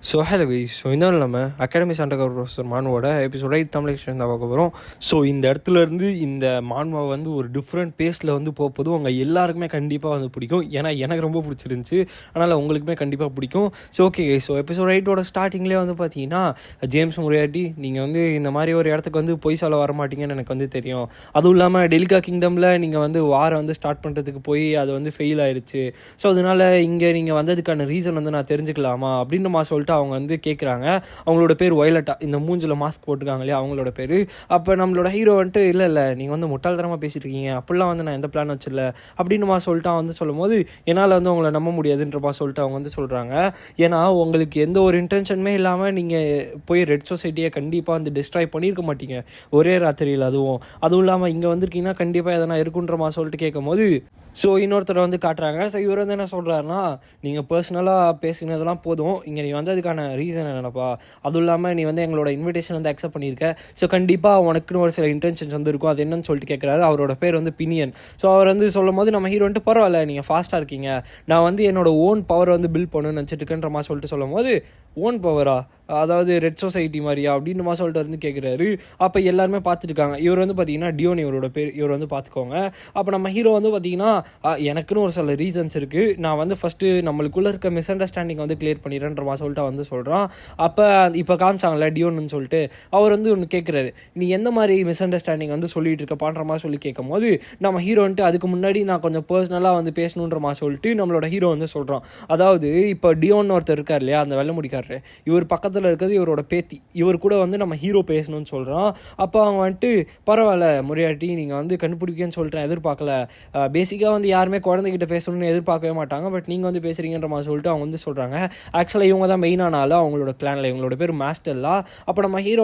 Hello guys. இன்னும் இல்லாமல் academy Santa professor மானுவோட எபிசோட தமிழ் தான் பார்க்க போகிறோம். இந்த இடத்துல இருந்து இந்த மானுவா ஒரு டிஃப்ரெண்ட் பேஸில் போகும்போது உங்கள் எல்லாருக்குமே கண்டிப்பாக பிடிக்கும். ஏன்னா எனக்கு ரொம்ப பிடிச்சிருந்துச்சி, அதனால் உங்களுக்குமே கண்டிப்பாக பிடிக்கும். ஓகே கைஸ், எபிசோட் 8ஓட ஸ்டார்டிங்லேயே பார்த்தீங்கன்னா ஜேம்ஸ் முரியாட்டி நீங்கள் இந்த மாதிரி ஒரு இடத்துக்கு பொய் சொல்ல வர மாட்டீங்கன்னு எனக்கு தெரியும். அதுவும் இல்லாமல் டெலிகா கிங்டமில் நீங்கள் வாரை ஸ்டார்ட் பண்ணுறதுக்கு போய் அது ஃபெயில் ஆயிடுச்சு. அதனால் இங்கே நீங்கள் வந்ததுக்கான ரீசன் நான் தெரிஞ்சுக்கலாமா அப்படின்னு சொல்லிட்டு அவங்க கேட்குறாங்க. அவங்களோட பேர் வயலட்டா, இந்த மூஞ்சில் மாஸ்க் போட்டுருக்காங்க இல்லையா, அவங்களோட பேர். அப்போ நம்மளோட ஹீரோ இல்லை நீங்கள் முட்டாள்தனமாக பேசிட்டு இருக்கீங்க, அப்படிலாம் நான் எந்த பிளான் வச்சிடல அப்படின்னு சொல்லிட்டு சொல்லும் போது என்னால் உங்களை நம்ப முடியாதுன்றமா சொல்லிட்டு அவங்க சொல்கிறாங்க. ஏன்னா உங்களுக்கு எந்த ஒரு இன்டென்ஷனுமே இல்லாமல் நீங்கள் போய் ரெட் சொசைட்டியை கண்டிப்பாக டிஸ்ட்ராய் பண்ணியிருக்க மாட்டீங்க ஒரே ராத்திரியில். அதுவும் இல்லாமல் இங்கே வந்திருக்கீங்கன்னா கண்டிப்பாக எதனா இருக்குன்றமா சொல்லிட்டு கேட்கும் போது இன்னொருத்தரை காட்டுறாங்க. இவர் என்ன சொல்கிறாருன்னா, நீங்கள் பர்சனலாக பேசினதெல்லாம் போதும், இங்கே நீ அதுக்கான ரீசன் என்னப்பா, அதுவும் இல்லாமல் நீ எங்களோட இன்விடேஷன் அக்செப்ட் பண்ணியிருக்க, கண்டிப்பாக உனக்குன்னு ஒரு சில இன்டென்ஷன்ஸ் இருக்கும், அது என்னன்னு சொல்லிட்டு கேட்குறாரு. அவரோட பேர் பினியன். அவர் சொல்லும் போது நம்ம ஹீரோ பரவாயில்ல நீங்கள் ஃபாஸ்ட்டாக இருக்கீங்க, நான் என்னோட ஓன் பவர் பில்ட் பண்ணணும்னு நினச்சிட்டு இருக்கேன்ற சொல்லிட்டு சொல்லும் போது, ஓன் பவரா, அதாவது ரெட் சொசைட்டி மாதிரியா அப்படின்னு சொல்லிட்டு கேட்குறாரு. அப்போ எல்லாருமே பார்த்துருக்காங்க. இவர் பார்த்தீங்கன்னா டியோன் இவரோட பேர். இவர் பார்த்துக்கோங்க. அப்போ நம்ம ஹீரோ பார்த்தீங்கன்னா எனக்குன்னு ஒரு சில ரீசன்ஸ் இருக்குது, நான் ஃபஸ்ட்டு நம்மளுக்குள்ளே இருக்க மிஸ் அண்டர்ஸ்டாண்டிங் கிளியர் பண்ணிடுறேன்ற சொல்லிட்டு சொல்கிறான். அப்போ இப்போ காமிச்சாங்கல்ல டியோன்னு சொல்லிட்டு, அவர் ஒன்று கேட்குறாரு, நீ எந்த மாதிரி மிஸ் அண்டர்ஸ்டாண்டிங் சொல்லிட்டு இருக்கப்பான்ற மாதிரி சொல்லி கேட்கும் போது நம்ம ஹீரோ அதுக்கு முன்னாடி நான் கொஞ்சம் பர்சனலாக பேசணுன்ற மாதிரி சொல்லிட்டு நம்மளோட ஹீரோ சொல்கிறான். அதாவது இப்போ டியோன்னு ஒருத்தர் இருக்கார் இல்லையா, அந்த வெள்ளை முடிக்காரு, இவர் பக்கத்தில் இருக்கிறது இவரோட பேத்தி, இவர் கூட நம்ம ஹீரோ பேசணும்னு சொல்கிறான். அப்போ அவங்க பரவாயில்ல முறையாட்டி நீங்கள் கண்டுபிடிக்கன்னு சொல்லிட்டு எதிர்பார்க்கல, பேசிக்காக யாருமே குழந்தைகிட்ட பேசணும்னு எதிர்பார்க்கவே மாட்டாங்க, பட் நீங்கள் பேசுகிறீங்கன்ற மாதிரி சொல்லிட்டு அவங்க சொல்கிறாங்க. ஆக்சுவலாக இவங்க தான் மெயினான ஆள் அவங்களோட கிளானில், இவங்களோட பேர் மாஸ்டர்லா. அப்போ நம்ம ஹீரோ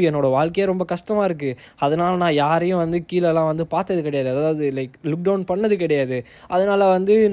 என்னோட வாழ்க்கையே ரொம்ப கஷ்டமாக இருக்குது, அதனால் நான் யாரையும் கீழெல்லாம் பார்த்தது கிடையாது, அதாவது லைக் லுக் டவுன் பண்ணது கிடையாது, அதனால்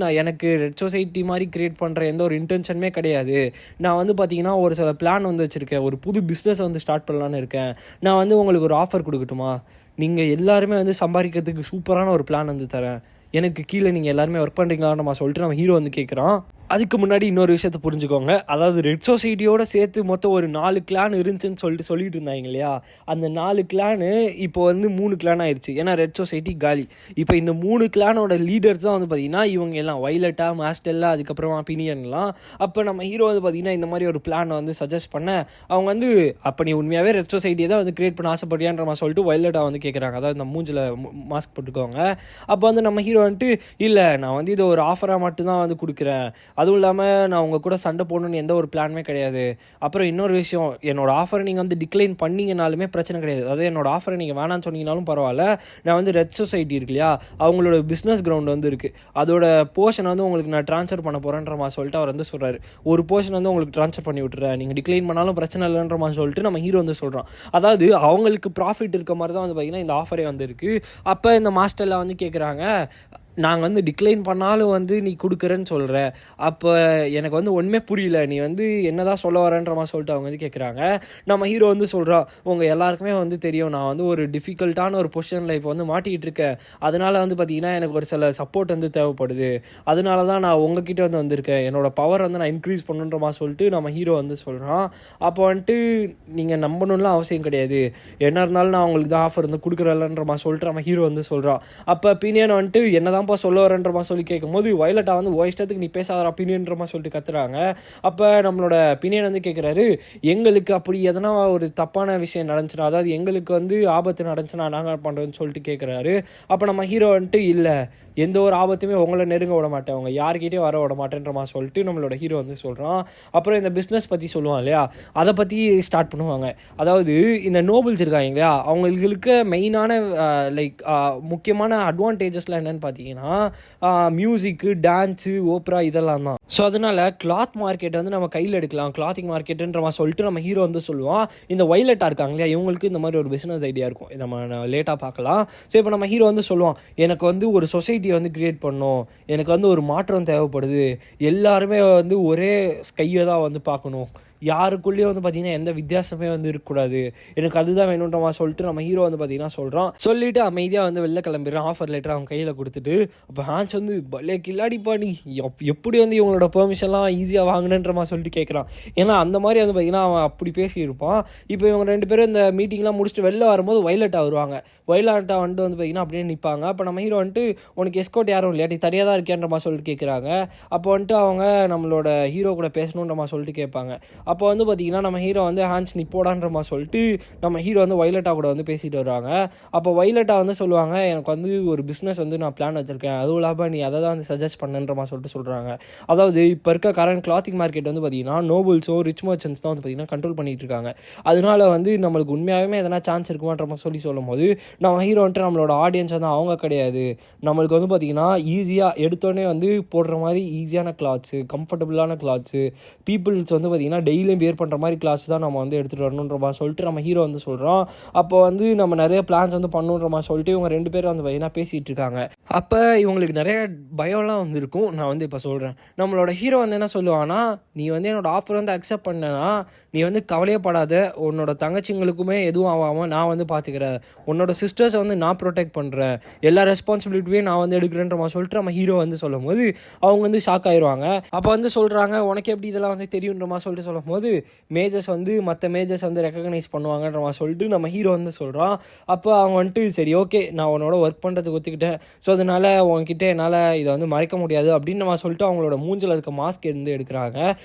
நான் எனக்கு ரெட் சொசைட்டி மாதிரி கிரியேட் பண்ணுற எந்த ஒரு இன்டென்ஷனுமே கிடையாது, நான் பார்த்தீங்கன்னா ஒரு சில பிளான் வச்சுருக்கேன், ஒரு புது பிஸ்னஸ் ஸ்டார்ட் பண்ணலான்னு இருக்கேன், நான் உங்களுக்கு ஒரு ஆஃபர் கொடுக்கட்டுமா, நீங்கள் எல்லாருமே சம்பாதிக்கிறதுக்கு சூப்பரான ஒரு பிளான் தரேன், எனக்கு கீழே நீங்கள் எல்லாருமே ஒர்க் பண்ணுறீங்களான்னு நம்ம சொல்லிட்டு நம்ம ஹீரோ கேட்குறான். அதுக்கு முன்னாடி இன்னொரு விஷயத்தை புரிஞ்சுக்கோங்க, அதாவது ரெட் சொசைட்டியோட சேர்த்து மொத்தம் ஒரு 4 கிளான் இருந்துச்சுன்னு சொல்லிட்டு இருந்தாங்க இல்லையா, அந்த 4 கிளானு இப்போ 3 கிளான் ஆயிடுச்சு, ஏன்னா ரெட் சொசைட்டி காலி. இப்போ இந்த 3 கிளானோட லீடர்ஸ் தான் பார்த்தீங்கன்னா இவங்க எல்லாம், வயலட்டா, மாஸ்டர்லா, அதுக்கப்புறமா பினியன்லாம். அப்போ நம்ம ஹீரோ பார்த்தீங்கன்னா இந்த மாதிரி ஒரு பிளான் சஜஸ்ட் பண்ண அவங்க அப்போ நீ உண்மையாகவே ரெட் சொசைட்டியை தான் கிரியேட் பண்ண ஆசைப்படியான்ற மாதிரி சொல்லிட்டு வயலட்டா கேட்குறாங்க, அதாவது இந்த மூஞ்சில் மாஸ்க் போட்டுக்கோங்க. அப்போ நம்ம ஹீரோ இல்லை நான் இதை ஒரு ஆஃபராக மட்டும்தான் கொடுக்குறேன், அதுவும் இல்லாமல் நான் உங்கள் கூட சண்டை போடணுன்னு எந்த ஒரு பிளானுமே கிடையாது, அப்புறம் இன்னொரு விஷயம், என்னோட ஆஃபரை நீங்கள் டிக்ளைன் பண்ணிங்கனாலுமே பிரச்சனை கிடையாது, அதாவது என்னோட ஆஃபரை நீங்கள் வேணான்னு சொன்னீங்கனாலும் பரவாயில்ல, நான் ரெட் சொசைட்டி இருக்கு இல்லையா, அவங்களோட பிஸ்னஸ் கிரவுண்ட் இருக்குது, அதோட போர்ஷன் உங்களுக்கு நான் ட்ரான்ஸ்ஃபர் பண்ண போகிறேன்ற மாதிரி சொல்லிட்டு அவர் சொல்கிறாரு, ஒரு போர்ஷன் உங்களுக்கு ட்ரான்ஸ்ஃபர் பண்ணி விட்டுறேன், நீங்கள் டிக்ளைன் பண்ணாலும் பிரச்சனை இல்லைன்ற மாதிரி சொல்லிட்டு நம்ம ஹீரோ சொல்கிறான். அதாவது அவங்களுக்கு ப்ராஃபிட் இருக்க மாதிரி தான் பார்த்தீங்கன்னா இந்த ஆஃபரே இருக்குது. அப்போ இந்த மாஸ்டரில் கேட்குறாங்க, நாங்கள் டிக்ளைன் பண்ணாலும் நீ கொடுக்குறேன்னு சொல்கிற, அப்போ எனக்கு ஒன்றுமே புரியல, நீ என்ன தான் சொல்ல வரேன்ற மாதிரி சொல்லிட்டு அவங்க கேட்குறாங்க. நம்ம ஹீரோ சொல்கிறான், உங்கள் எல்லாருக்குமே தெரியும் நான் ஒரு டிஃபிகல்ட்டான ஒரு பொசிஷனில் இப்போ மாட்டிக்கிட்டு இருக்கேன், அதனால் பார்த்தீங்கன்னா எனக்கு ஒரு சில சப்போர்ட் தேவைப்படுது, அதனால தான் நான் உங்ககிட்ட வந்திருக்கேன், என்னோடய பவர் நான் இன்க்ரீஸ் பண்ணுன்ற மாதிரி சொல்லிட்டு நம்ம ஹீரோ சொல்கிறான். அப்போ நீங்கள் நம்பணும்லாம் அவசியம் கிடையாது, என்ன இருந்தாலும் நான் உங்களுக்கு தான் ஆஃபர் கொடுக்குறேன்ற மாதிரி சொல்லிட்டு நம்ம ஹீரோ சொல்கிறான். அப்போ பினியன் என்ன தான் சொல்ல வரேன்றமா சொல்லி கேட்கும் போது வயலட்டா இஷ்டத்துக்கு நீ பேசாத பினியன்றமா சொல்லிட்டு கத்துறாங்க. அப்போ நம்மளோட பினியன் கேட்குறாரு, எங்களுக்கு அப்படி எதனா ஒரு தப்பான விஷயம் நடந்துச்சுன்னா, அதாவது எங்களுக்கு ஆபத்து நடந்துச்சுன்னா நாங்கள் பண்ணுறோன்னு சொல்லிட்டு கேட்குறாரு. அப்போ நம்ம ஹீரோ இல்லை எந்த ஒரு ஆபத்துமே உங்களை நெருங்க விட மாட்டேன், அவங்க யார்கிட்டே வர விட மாட்டேன்ற மாதிரி சொல்லிட்டு நம்மளோட ஹீரோ சொல்கிறான். அப்புறம் இந்த பிஸ்னஸ் பற்றி சொல்லுவான் இல்லையா, அதை பற்றி ஸ்டார்ட் பண்ணுவாங்க. அதாவது இந்த நோபல்ஸ் இருக்காங்க இல்லையா, அவங்களுக்கு மெயினான லைக் முக்கியமான அட்வான்டேஜஸ்லாம் என்னென்னு பார்த்தீங்கன்னா மியூசிக்கு, டான்ஸு, ஓப்ரா இதெல்லாம் தான். அதனால் கிளாத் மார்க்கெட் நம்ம கையில் எடுக்கலாம், கிளாத்திங் மார்க்கெட்டுன்ற மாதிரி சொல்லிட்டு நம்ம ஹீரோ சொல்லுவான். இந்த வயலட்டாக இருக்காங்க இல்லையா, இவங்களுக்கு இந்த மாதிரி ஒரு பிஸ்னஸ் ஐடியா இருக்கும், நம்ம லேட்டாக பார்க்கலாம். இப்போ நம்ம ஹீரோ சொல்லுவான், எனக்கு ஒரு சொசைட்டி கிரியேட் பண்ணணும், எனக்கு ஒரு மாற்றம் தேவைப்படுது, எல்லாருமே ஒரே கையை தான் பார்க்கணும், யாருக்குள்ளேயும் வந்து பார்த்தீங்கன்னா எந்த வித்தியாசமே வந்து இருக்கக்கூடாது, எனக்கு அதுதான் வேணுன்ற மாதிரி சொல்லிட்டு நம்ம ஹீரோ வந்து பார்த்தீங்கன்னா சொல்கிறான். சொல்லிட்டு அமைதியாக வந்து வெளில கிளம்பிடுறான். ஆஃபர் லெட்டர் அவன் கையில் கொடுத்துட்டு. அப்போ ஹான்ஸ் வந்து பல்லே கில்லாடிப்பா நீ எப்படி வந்து இவங்களோட பெர்மிஷன்லாம் ஈஸியாக வாங்கினன்ற மாதிரி சொல்லிட்டு கேட்குறான். ஏன்னா அந்த மாதிரி வந்து பார்த்தீங்கன்னா அவன் அப்படி பேசியிருப்பான். இப்போ இவங்க 2 பேரும் இந்த மீட்டிங்லாம் முடிச்சுட்டு வெளில வரும்போது வயலட்டாக வருவாங்க. வயலட்டாக வந்துட்டு வந்து பார்த்தீங்கன்னா அப்படியே நிற்பாங்க. அப்போ நம்ம ஹீரோ வந்துட்டு உனக்கு எஸ்கோட் யாரும் இல்லையா, நீ தனியாக தான் இருக்கேன்ற மாதிரி சொல்லிட்டு கேட்குறாங்க. அப்போ வந்துட்டு அவங்க நம்மளோட ஹீரோ கூட பேசணுன்ற மாதிரி சொல்லிட்டு கேட்பாங்க. அப்போ வந்து பார்த்தீங்கன்னா நம்ம ஹீரோ வந்து ஹான்ஸ் நீ போடான்ற மாதிரி சொல்லிட்டு நம்ம ஹீரோ வந்து வயலட்டா கூட வந்து பேசிட்டு வருவாங்க. அப்போ வயலட்டா வந்து சொல்லுவாங்க, எனக்கு வந்து ஒரு பிஸ்னஸ் வந்து நான் பிளான் வச்சுருக்கேன், அதுவும் இல்லாமல் நீ அதை தான் வந்து சஜஸ்ட் பண்ணுன்ற மாதிரி சொல்லிட்டு சொல்கிறாங்க. அதாவது இப்போ இருக்க கரண்ட் கிளாத்திங் மார்க்கெட் வந்து பார்த்தீங்கன்னா நோபல்ஸோ ரிச் மர்ச்சன்ஸ் தான் வந்து பார்த்தீங்கன்னா கண்ட்ரோல் பண்ணிட்டு இருக்காங்க. அதனால வந்து நம்மளுக்கு உண்மையாகவே எதனா சான்ஸ் இருக்குமான்ற மாதிரி சொல்லும்போது நம்ம ஹீரோ வந்துட்டு நம்மளோட ஆடியன்ஸ் வந்து அவங்க கிடையாது, நம்மளுக்கு வந்து பார்த்தீங்கன்னா ஈஸியாக எடுத்தோடனே வந்து போடுற மாதிரி ஈஸியான கிளாத்ஸு, கம்ஃபர்டபுளான கிளாத்ஸு, பீப்புள்ஸ் வந்து பார்த்தீங்கன்னா டெய்லியும் வியர் பண்ணுற மாதிரி கிளாத்ஸ் தான் நம்ம வந்து எடுத்துகிட்டு வரணுன்ற மாதிரி சொல்லிட்டு நம்ம ஹீரோ வந்து சொல்கிறோம். அப்போ வந்து நம்ம நிறைய பிளான்ஸ் வந்து பண்ணுன்ற மாதிரி சொல்லிட்டு இவங்க 2 பேரும் வந்து பார்த்தீங்கன்னா பேசிகிட்டு இருக்காங்க. அப்போ இவங்களுக்கு நிறைய பயம்லாம் வந்து இருக்கும். நான் வந்து இப்போ சொல்கிறேன். நம்மளோட ஹீரோ வந்து என்ன சொல்லுவான்னா, நீ வந்து என்னோடய ஆஃபர் வந்து அக்செப்ட் பண்ணனா நீ வந்து கவலையப்படாத, உன்னோட தங்கச்சிங்களுக்குமே எதுவும் ஆகாமல் நான் வந்து பார்த்துக்கிறேன், உன்னோட சிஸ்டர்ஸை வந்து நான் ப்ரொடெக்ட் பண்ணுறேன், எல்லா ரெஸ்பான்சிபிலிட்டியும் நான் வந்து எடுக்கிறேன்ற மாதிரி சொல்லிட்டு நம்ம ஹீரோ வந்து சொல்லும் போது அவங்க வந்து ஷாக் ஆயிடுவாங்க. அப்போ வந்து சொல்கிறாங்க உனக்கு எப்படி இதெல்லாம் வந்து தெரியுன்ற மாதிரி சொல்லிட்டு சொல்லும் போது மேஜர்ஸ் வந்து மற்ற மேஜர்ஸ் வந்து ரெக்கக்னைஸ் பண்ணுவாங்கன்ற மாதிரி சொல்லிட்டு நம்ம ஹீரோ வந்து சொல்கிறான். அப்போ அவங்க வந்துட்டு சரி ஓகே நான் உன்னோட ஒர்க் பண்ணுறதுக்கு ஒத்துக்கிட்டேன், ஸோ அதனால் உங்ககிட்ட என்னால் இதை வந்து மறைக்க முடியாது அப்படின்னு நம்ம சொல்லிட்டு அவங்களோட மூஞ்சில் இருக்க மாஸ்க் இருந்து எடுக்கிறாங்க.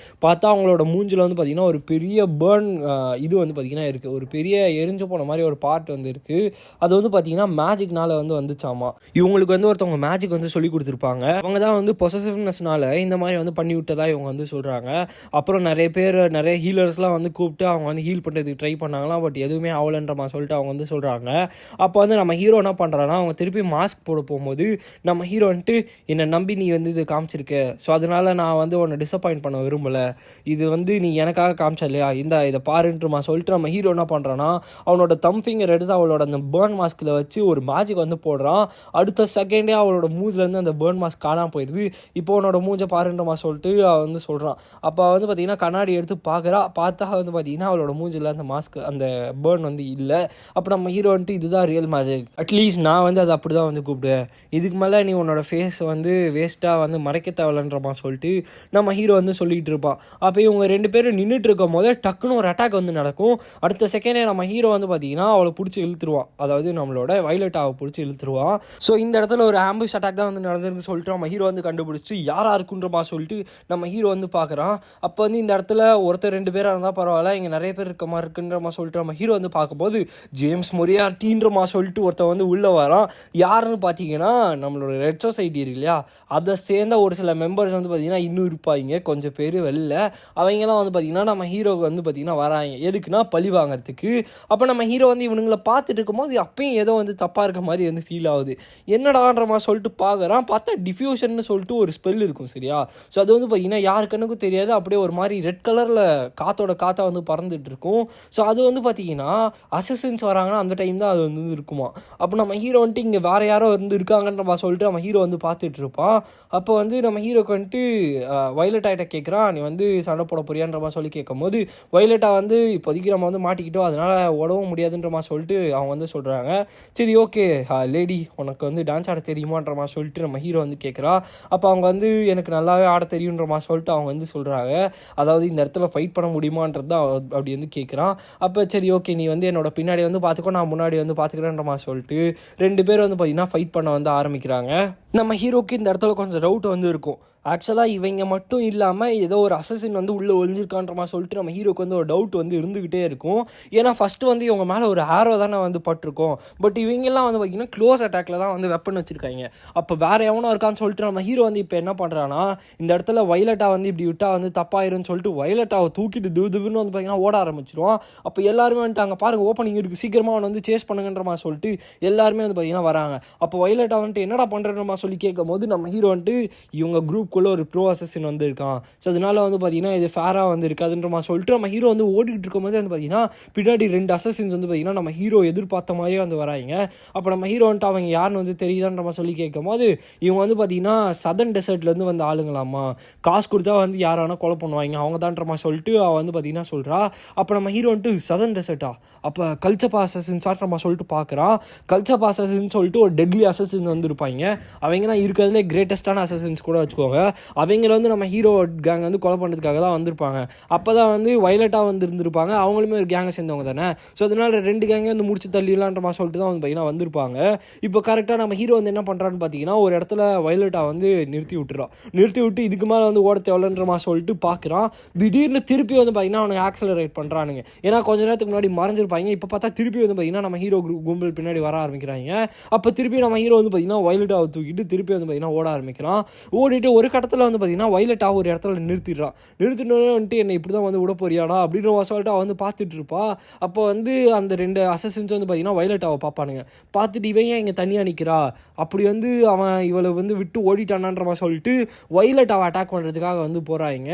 பார்த்தா அவங்களோட மூஞ்சில் வந்து பார்த்திங்கன்னா ஒரு பெரிய பேர்ன் இது வந்து பார்த்திங்கன்னா இருக்குது, ஒரு பெரிய எரிஞ்சு போன மாதிரி ஒரு பார்ட் வந்து இருக்குது. அது வந்து பார்த்திங்கன்னா மேஜிக்னால வந்து வந்துச்சாமா. இவங்களுக்கு வந்து ஒருத்தவங்க மேஜிக் வந்து சொல்லி கொடுத்துருப்பாங்க. அவங்க தான் வந்து பொசசிவ்னஸ்னால இந்த மாதிரி வந்து பண்ணி விட்டதா இவங்க வந்து சொல்கிறாங்க. அப்புறம் நிறைய ஹீலர்ஸ்லாம் வந்து கூப்பிட்டு அவங்க வந்து ஹீல் பண்ணுறதுக்கு ட்ரை பண்ணாங்களாம், பட் எதுவுமே ஆகலன்ற மாதிரி சொல்லிட்டு அவங்க வந்து சொல்கிறாங்க. அப்போ வந்து நம்ம ஹீரோ என்ன பண்ணுறான்னா அவங்க திருப்பி மாஸ்க் போட போகும்போது நம்ம ஹீரோ வந்துட்டு என்னை நம்பி நீ வந்து இது காமிச்சிருக்க, ஸோ அதனால் நான் வந்து உன்னை டிசப்பாயிண்ட் பண்ண விரும்பலை, இது வந்து நீ எனக்காக காமிச்ச இல்லையா, இதை பாருன்றமா சொல்லிட்டு நம்ம ஹீரோ என்ன பண்ணுறான்னா அவனோட தம் ஃபிங்கர் எடுத்து அவளோட அந்த பேர்ன் மாஸ்கில் வச்சு ஒரு மேஜிக் வந்து போடுறான். அடுத்த செகண்டே அவளோட மூஞ்சிலேருந்து அந்த பேர்ன் மாஸ்க் காணாமல் போயிடுது. இப்போ உன்னோட மூஞ்சை பாருன்றமா சொல்லிட்டு அவன் வந்து சொல்கிறான். அப்போ வந்து பார்த்திங்கன்னா கண்ணாடி எடுத்து பார்த்தா வந்து பார்த்திங்கன்னா அவளோட மூஞ்சில் அந்த மாஸ்க் அந்த பேர்ன் வந்து இல்லை. அப்போ நம்ம ஹீரோ வந்துட்டு இதுதான் ரியல் மேஜிக், அட்லீஸ்ட் நான் வந்து அதை அப்படி தான் வந்து கூப்பிடுவேன், இதுக்கு மேலே நீ உன்னோட ஃபேஸ் வந்து வேஸ்ட்டாக வந்து மறைக்க தேவையில்லைன்றமா சொல்லிட்டு நம்ம ஹீரோ வந்து சொல்லிகிட்டு இருப்பான். அப்போ இவங்க 2 பேரும் நின்றுட்டு இருக்கும் போது டக்குன்னு ஒரு அட்டாக் வந்து நடக்கும். அடுத்த செகண்டே நம்ம ஹீரோ வந்து பார்த்திங்கன்னா அவளை பிடிச்சி இழுத்துருவான், அதாவது நம்மளோட வயலட்டாவை பிடிச்சி இழுத்துருவான். ஸோ இந்த இடத்துல ஒரு ஆம்புஷ் அட்டாக் தான் வந்து நடந்துருக்குன்னு சொல்லிட்டு நம்ம ஹீரோ வந்து கண்டுபிடிச்சி யாராக இருக்குன்றமா சொல்லிட்டு நம்ம ஹீரோ வந்து பார்க்குறான். அப்போ வந்து இந்த இடத்துல ஒருத்தர் 2 பேராக இருந்தால் பரவாயில்ல, இங்கே நிறைய பேர் இருக்க மாதிரி இருக்குன்றமா சொல்லிட்டு நம்ம ஹீரோ வந்து பார்க்கும்போது ஜேம்ஸ் மொரியார்ட்டின்றமா சொல்லிட்டு ஒருத்தர் வந்து உள்ளே வரான். யாருன்னு பார்த்தீங்கன்னா நம்மளோட ரெட் சொசைட்டி இருக்கு இல்லையா, அதை சேர்ந்த ஒரு சில மெம்பர்ஸ் வந்து பார்த்திங்கன்னா இன்னும் இருப்பாங்க கொஞ்சம் பேர் வெளில. அவங்கெல்லாம் வந்து பார்த்திங்கன்னா நம்ம ஹீரோவுக்கு வந்து பார்த்திங்கன்னா வராங்க, எதுக்குன்னா பழி வாங்கிறதுக்கு. அப்போ நம்ம ஹீரோ வந்து இவனுங்களை பார்த்துட்டு இருக்கும்போது அப்பயும் ஏதோ வந்து தப்பாக இருக்க மாதிரி வந்து ஃபீல் ஆகுது. என்னடான்ற மாதிரி சொல்லிட்டு பார்க்குறான். பார்த்தா டிஃப்யூஷன் சொல்லிட்டு ஒரு ஸ்பெல் இருக்கும் சரியா, ஸோ அது வந்து பார்த்திங்கன்னா யாரு கண்ணுக்கும் தெரியாது, அப்படியே ஒரு மாதிரி ரெட் கலரில் காற்றா வந்து பறந்துட்டு இருக்கும். ஸோ அது வந்து பார்த்திங்கன்னா அசசின்ஸ் வராங்கன்னா அந்த டைம் தான் அது வந்து இருக்குமா. அப்போ நம்ம ஹீரோ வந்துட்டு இங்கே வேறு யாரோ வந்து இருக்காங்கன்ற மாதிரி சொல்லிட்டு நம்ம ஹீரோ வந்து பார்த்துட்டு இருப்பான். அப்போ வந்து நம்ம ஹீரோக்கு வந்துட்டு வயலட்டாகிட்ட கேட்குறான், நீ வந்து சண்டை போட போறியான்ற மாதிரி சொல்லி கேட்கும் போது வயலட்டா வந்து இப்போதைக்கு நம்ம வந்து மாட்டிக்கிட்டோம், அதனால் உடவும் முடியாதுன்ற மாதிரி சொல்லிட்டு அவங்க வந்து சொல்கிறாங்க. சரி ஓகே லேடி உனக்கு வந்து டான்ஸ் ஆட தெரியுமான்ற மாதிரி சொல்லிட்டு நம்ம ஹீரோ வந்து கேட்குறா. அப்போ அவங்க வந்து எனக்கு நல்லாவே ஆட தெரியுன்ற மாதிரி சொல்லிட்டு அவங்க வந்து சொல்கிறாங்க. அதாவது இந்த இடத்துல ஃபைட் பண்ண முடியுமான்றது தான் அப்படி வந்து கேட்குறான். அப்போ சரி ஓகே நீ வந்து என்னோட பின்னாடி வந்து பார்த்துக்கோ, நான் முன்னாடி வந்து பார்த்துக்கிறேன்ற மாதிரி சொல்லிட்டு 2 பேர் வந்து பார்த்திங்கன்னா ஃபைட் பண்ண வந்து ஆரம்பிக்கிறாங்க. நம்ம ஹீரோக்கு இந்த இடத்துல கொஞ்சம் டவுட் வந்து இருக்கும். ஆக்சுவலாக இவங்க மட்டும் இல்லாமல் ஏதோ ஒரு அசசின் வந்து உள்ளே ஒழிஞ்சிருக்கான்ற மாதிரி சொல்லிட்டு நம்ம ஹீரோக்கு வந்து ஒரு டவுட் வந்து இருந்துக்கிட்டே இருக்கும். ஏன்னா ஃபஸ்ட்டு வந்து இவங்க மேலே ஒரு ஆரோ தானே வந்து பட்டிருக்கோம், பட் இவங்கெல்லாம் வந்து பார்த்திங்கன்னா க்ளோஸ் அட்டாக்ல தான் வந்து வெப்பன் வச்சுருக்காங்க. அப்போ வேறு எவனோ இருக்கான்னு சொல்லிட்டு நம்ம ஹீரோ வந்து இப்போ என்ன பண்ணுறான்னா இந்த இடத்துல வயலட்டா வந்து இப்படி விட்டால் வந்து தப்பாயிருன்னு சொல்லிட்டு வயலட்டாவை தூக்கிட்டு துன்னு வந்து பார்த்திங்கன்னா ஓட ஆரம்பிச்சிருவான். அப்போ எல்லாருமே வந்துட்டு அங்கே பாருங்கள் ஓப்பனிங் இருக்குது, சீக்கிரமாக அவனை வந்து சேஸ் பண்ணுங்கன்ற மாதிரி சொல்லிட்டு எல்லாருமே வந்து பார்த்திங்கன்னா வராங்க. அப்போ வயலட்டா வந்துட்டு என்னடா பண்ணுறன்ற மாதிரி சொல்லி கேட்கும் போது நம்ம ஹீரோ வந்துட்டு இவங்க குரூப் குரூப்புக்குள்ளே ஒரு ப்ரோ அசசின் வந்து இருக்கான். ஸோ அதனால வந்து பார்த்தீங்கன்னா இது ஃபேராக வந்து இருக்காதுன்ற மாதிரி சொல்லிட்டு நம்ம ஹீரோ வந்து ஓடிட்டு இருக்கும்போது வந்து பார்த்தீங்கன்னா பின்னாடி 2 அசசின்ஸ் வந்து பார்த்தீங்கன்னா நம்ம ஹீரோ எதிர்பார்த்த மாதிரியே வந்து வராங்க. அப்போ நம்ம ஹீரோ வந்துட்டு அவங்க யாருன்னு வந்து தெரியுதான்ற மாதிரி சொல்லி கேட்கும் போது இவங்க வந்து பார்த்தீங்கன்னா சதர்ன் டெசர்ட்லேருந்து வந்து ஆளுங்களாமா, காசு கொடுத்தா வந்து யாரை வேணால் கொலை பண்ணுவாங்க அவங்க தான்ற மாதிரி சொல்லிட்டு அவள் வந்து பார்த்தீங்கன்னா சொல்கிறா. அப்போ நம்ம ஹீரோ வந்துட்டு சதர்ன் டெசர்ட்டா, அப்போ கல்ச்சப்பா அசசின்ஸாட்ட நம்ம சொல்லிட்டு பார்க்குறான். கல்ச்சப்பா அசசின்னு சொல்லிட்டு ஒரு டெட்லி அசசின்ஸ் வந்து இருப்பாங்க. அவங்க தான் இருக்கிறதுலே கிரேட்டஸ்டான அசசின்ஸ் கூட வச்சுக்கோங்க. அவங்கள வந்து நம்ம ஹீரோ கேங் வந்து கொலை பண்ணுறதுக்காக தான் வந்திருப்பாங்க. அப்போ தான் வந்து வைலட்டாக வந்து இருந்திருப்பாங்க. அவங்களுமே ஒரு கேங்கை சேர்ந்தவங்க தானே. ஸோ அதனால 2 கேங்கே வந்து முடிச்சு தள்ளிடலான்ற மாதிரி சொல்லிட்டு தான் வந்து பார்த்தீங்கன்னா வந்திருப்பாங்க. இப்போ கரெக்டாக நம்ம ஹீரோ வந்து என்ன பண்ணுறான்னு பார்த்தீங்கன்னா ஒரு இடத்துல வைலட்டாக வந்து நிறுத்தி விட்டு இதுக்கு மேலே வந்து ஓட தேவைன்ற மாதிரி சொல்லிட்டு பார்க்குறான். திடீர்னு திருப்பி வந்து பார்த்தீங்கன்னா அவனுக்கு ஆக்சலரேட் பண்ணுறானுங்க. ஏன்னா கொஞ்ச நேரத்துக்கு முன்னாடி மறைஞ்சிருப்பாங்க. இப்போ பார்த்தா திருப்பி வந்து பார்த்தீங்கன்னா நம்ம ஹீரோ கும்பல் பின்னாடி வர ஆரம்பிக்கிறாங்க. அப்போ திருப்பி நம்ம ஹீரோ வந்து பார்த்தீங்கன்னா வைலட்டாவை தூக்கிட்டு திருப்பி வந்து பார்த்தீங்கன்னா ஓட ஆரம்பிக்கிறான். ஓடிட்டு ஒரு கட்டத்தில் வந்து பார்த்தீங்கன்னா வைலட்டாக ஒரு இடத்துல நிறுத்திட்டு வந்துட்டு என்னை இப்படி தான் வந்து விட போறியாடா அப்படின்னு சொல்லிட்டு அவள் வந்து பார்த்துட்டு இருப்பா. அப்போ வந்து அந்த 2 அசசின்ஸ் வந்து பார்த்தீங்கன்னா வைலட்டாவை பார்ப்பானுங்க. பார்த்துட்டு இவன் ஏன் இங்கே தனியாக நிற்கிறா, அப்படி வந்து அவன் இவளை வந்து விட்டு ஓடிட்டானான்ற மாதிரி சொல்லிட்டு வைலட்டாவை அட்டாக் பண்ணுறதுக்காக வந்து போகிறாங்க.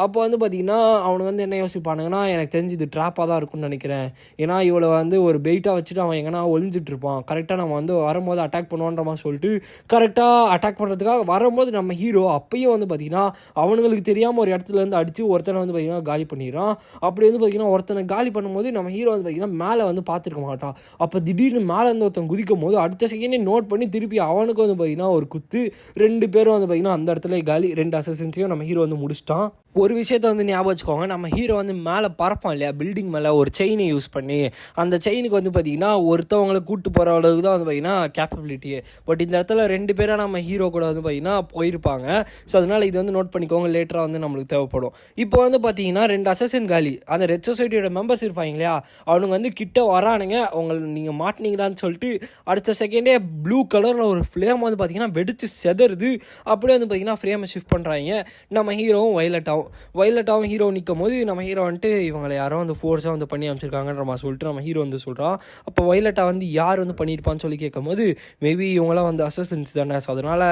அப்போ வந்து பார்த்தீங்கன்னா அவனுக்கு வந்து என்ன யோசிப்பானுங்கன்னா எனக்கு தெரிஞ்சு இது ட்ராப்பாக தான் இருக்கும்னு நினைக்கிறேன். ஏன்னா இவளை வந்து ஒரு பெயிட்டாக வச்சுட்டு அவன் எங்கன்னா ஒளிஞ்சிட்டு இருப்பான். கரெக்டாக நம்ம வந்து வரும்போது அட்டாக் பண்ணுவான்ற மாதிரி சொல்லிட்டு கரெக்டாக அட்டாக் பண்ணுறதுக்காக வரும்போது நம்ம ஹீரோ அப்பயும் வந்து பார்த்தீங்கன்னா அவனுங்களுக்கு தெரியாமல் ஒரு இடத்துல இருந்து அடித்து ஒருத்தனை வந்து பார்த்தீங்கன்னா காலி பண்ணிடுறான். அப்படி வந்து பார்த்தீங்கன்னா ஒருத்தனை காலி பண்ணும்போது நம்ம ஹீரோ வந்து பார்த்தீங்கன்னா மேலே வந்து பார்த்துருக்க மாட்டான். அப்போ திடீர்னு மேலே இருந்து ஒருத்தன் குதிக்கும் போது அடுத்த செகண்டே நோட் பண்ணி திருப்பி அவனுக்கு வந்து பார்த்தீங்கன்னா ஒரு குத்து. 2 பேரும் வந்து பார்த்தீங்கன்னா அந்த இடத்துல காலி. 2 அசசின்ஸையும் நம்ம ஹீரோ வந்து முடிச்சிட்டான். ஒரு விஷயத்தை வந்து ஞாபகம் வச்சுக்கோங்க, நம்ம ஹீரோ வந்து மேலே பறப்பான் இல்லையா, பில்டிங் மேலே ஒரு செயினை யூஸ் பண்ணி. அந்த செயினுக்கு வந்து பார்த்தீங்கன்னா ஒருத்தவங்களை கூப்பிட்டு போகிற அளவுக்கு தான் வந்து பார்த்தீங்கன்னா கேப்பபிலிட்டியே. பட் இந்த இடத்துல 2 பேராக நம்ம ஹீரோ கூட வந்து பார்த்தீங்கன்னா போயிருப்பாங்க. ஸோ அதனால் இது வந்து நோட் பண்ணிக்கோங்க, லேட்டராக வந்து நம்மளுக்கு தேவைப்படும். இப்போ வந்து பார்த்தீங்கன்னா 2 அசசின் காலி. அந்த ரெட் சொசைட்டியோட மெம்பர்ஸ் இருப்பாங்க இல்லையா, அவனுங்க வந்து கிட்ட வரானுங்க. நீங்கள் மாட்டினீங்களான்னு சொல்லிட்டு அடுத்த செகண்டே ப்ளூ கலரில் ஒரு ஃப்ளேம் வந்து பார்த்தீங்கன்னா வெடிச்சு செதறுது. அப்படியே வந்து பார்த்தீங்கன்னா ஃப்ரேமை ஷிஃப்ட் பண்ணுறாங்க. நம்ம ஹீரோவும் வைலட்டாகவும் ஹீரோ நிற்கும் போது நம்ம ஹீரோ வந்துட்டு இவங்களை யாரோ வந்து ஃபோர்ஸாக வந்து பண்ணி அமைச்சிருக்காங்கன்ற மாதிரி சொல்லிட்டு நம்ம ஹீரோ வந்து சொல்கிறான். அப்போ வைலட்டா வந்து யார் வந்து பண்ணியிருப்பான்னு சொல்லி கேட்கும் போது மேபி இவங்களாம் வந்து அசசின்ஸ் தானே, ஸோ அதனால்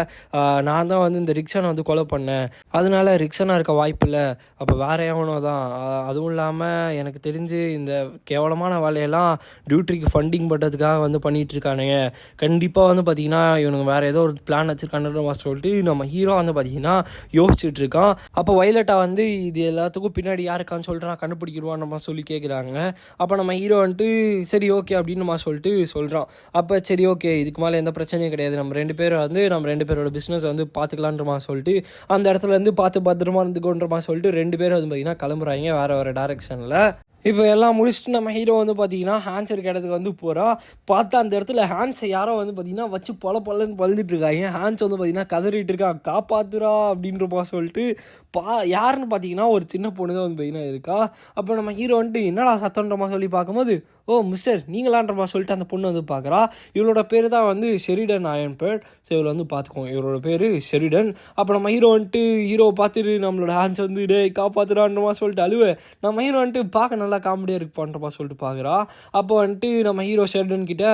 நான் தான் வந்து இந்த ரிக்ஷனை வந்து கொலை பண்ணேன், அதனால ரிக்ஷனாக இருக்க வாய்ப்பு இல்லை, அப்போ வேற எவனோ தான். அதுவும் இல்லாமல் எனக்கு தெரிஞ்சு இந்த கேவலமான வேலையெல்லாம் டியூட்ரிக்கு ஃபண்டிங் பண்ணுறதுக்காக வந்து பண்ணிகிட்டு இருக்கானுங்க. கண்டிப்பாக வந்து பார்த்திங்கன்னா இவனுக்கு வேறு ஏதோ ஒரு பிளான் வச்சுருக்கான்ற மாதிரி சொல்லிட்டு நம்ம ஹீரோ வந்து பார்த்திங்கன்னா யோசிச்சுட்டு இருக்கான். அப்போ வைலட்டா வந்து இது எல்லாத்துக்கும் பின்னாடி யாருக்கான்னு சொல்லிட்டு நான் கண்டுபிடிக்கிடுவான் நம்ம சொல்லி கேட்குறாங்க. அப்போ நம்ம ஹீரோ வந்துட்டு சரி ஓகே அப்படின்னு நம்ம சொல்லிட்டு சொல்கிறான். அப்போ சரி ஓகே, இதுக்கு மேலே எந்த பிரச்சனையும் கிடையாது, நம்ம 2 பேரும் வந்து நம்ம 2 பேரோட பிஸ்னஸ் வந்து பார்த்துக்கலான்ற மாதிரி சொல்லிட்டு அந்த இடத்துல இருந்து பார்த்து பத்திரமா இருந்துக்கோன்ற மாதிரி சொல்லிட்டு 2 பேரும் வந்து பார்த்திங்கன்னா கிளம்புறாங்க வேறு டைரெக்ஷனில். இப்போ எல்லாம் முடிச்சுட்டு நம்ம ஹீரோ வந்து பார்த்தீங்கன்னா ஹேண்ட்ஸ் இருக்க இடத்துக்கு வந்து போகிறா. பார்த்தா அந்த இடத்துல ஹேண்ட்ஸை யாரோ வந்து பார்த்தீங்கன்னா வச்சு பொலன்னு பழுந்துட்டு இருக்காங்க. ஹேண்ட்ஸ் வந்து பார்த்தீங்கன்னா கதறிட்டு இருக்கான், காப்பாத்துறா அப்படின்றப்பா சொல்லிட்டு யாருன்னு பார்த்தீங்கன்னா ஒரு சின்ன பொண்ணு தான் வந்து பார்த்தீங்கன்னா இருக்கா. அப்போ நம்ம ஹீரோ வந்துட்டு என்னடா சத்தன்றமா சொல்லி பார்க்கும்போது ஓ மிஸ்டர் நீங்களான்றமா சொல்லிட்டு அந்த பொண்ணு வந்து பார்க்குறா. இவளோட பேர் தான் வந்து ஷெரிடன் அயன்பர்ட். ஸோ இவளை வந்து பார்த்துக்கோங்க, இவரோட பேர் ஷெரிடன். அப்போ நம்ம ஹீரோ வந்துட்டு ஹீரோவை பார்த்துட்டு நம்மளோட ஹேண்ட்ஸ் வந்து டே காப்பாற்றுறான்றமா சொல்லிட்டு அழுவ. நம்ம ஹீரோ வந்துட்டு பார்க்க நல்லா காமெடியாக இருக்குப்பான்றப்பா சொல்லிட்டு பார்க்குறா. அப்போ வந்துட்டு நம்ம ஹீரோ ஷெரிடன் கிட்ட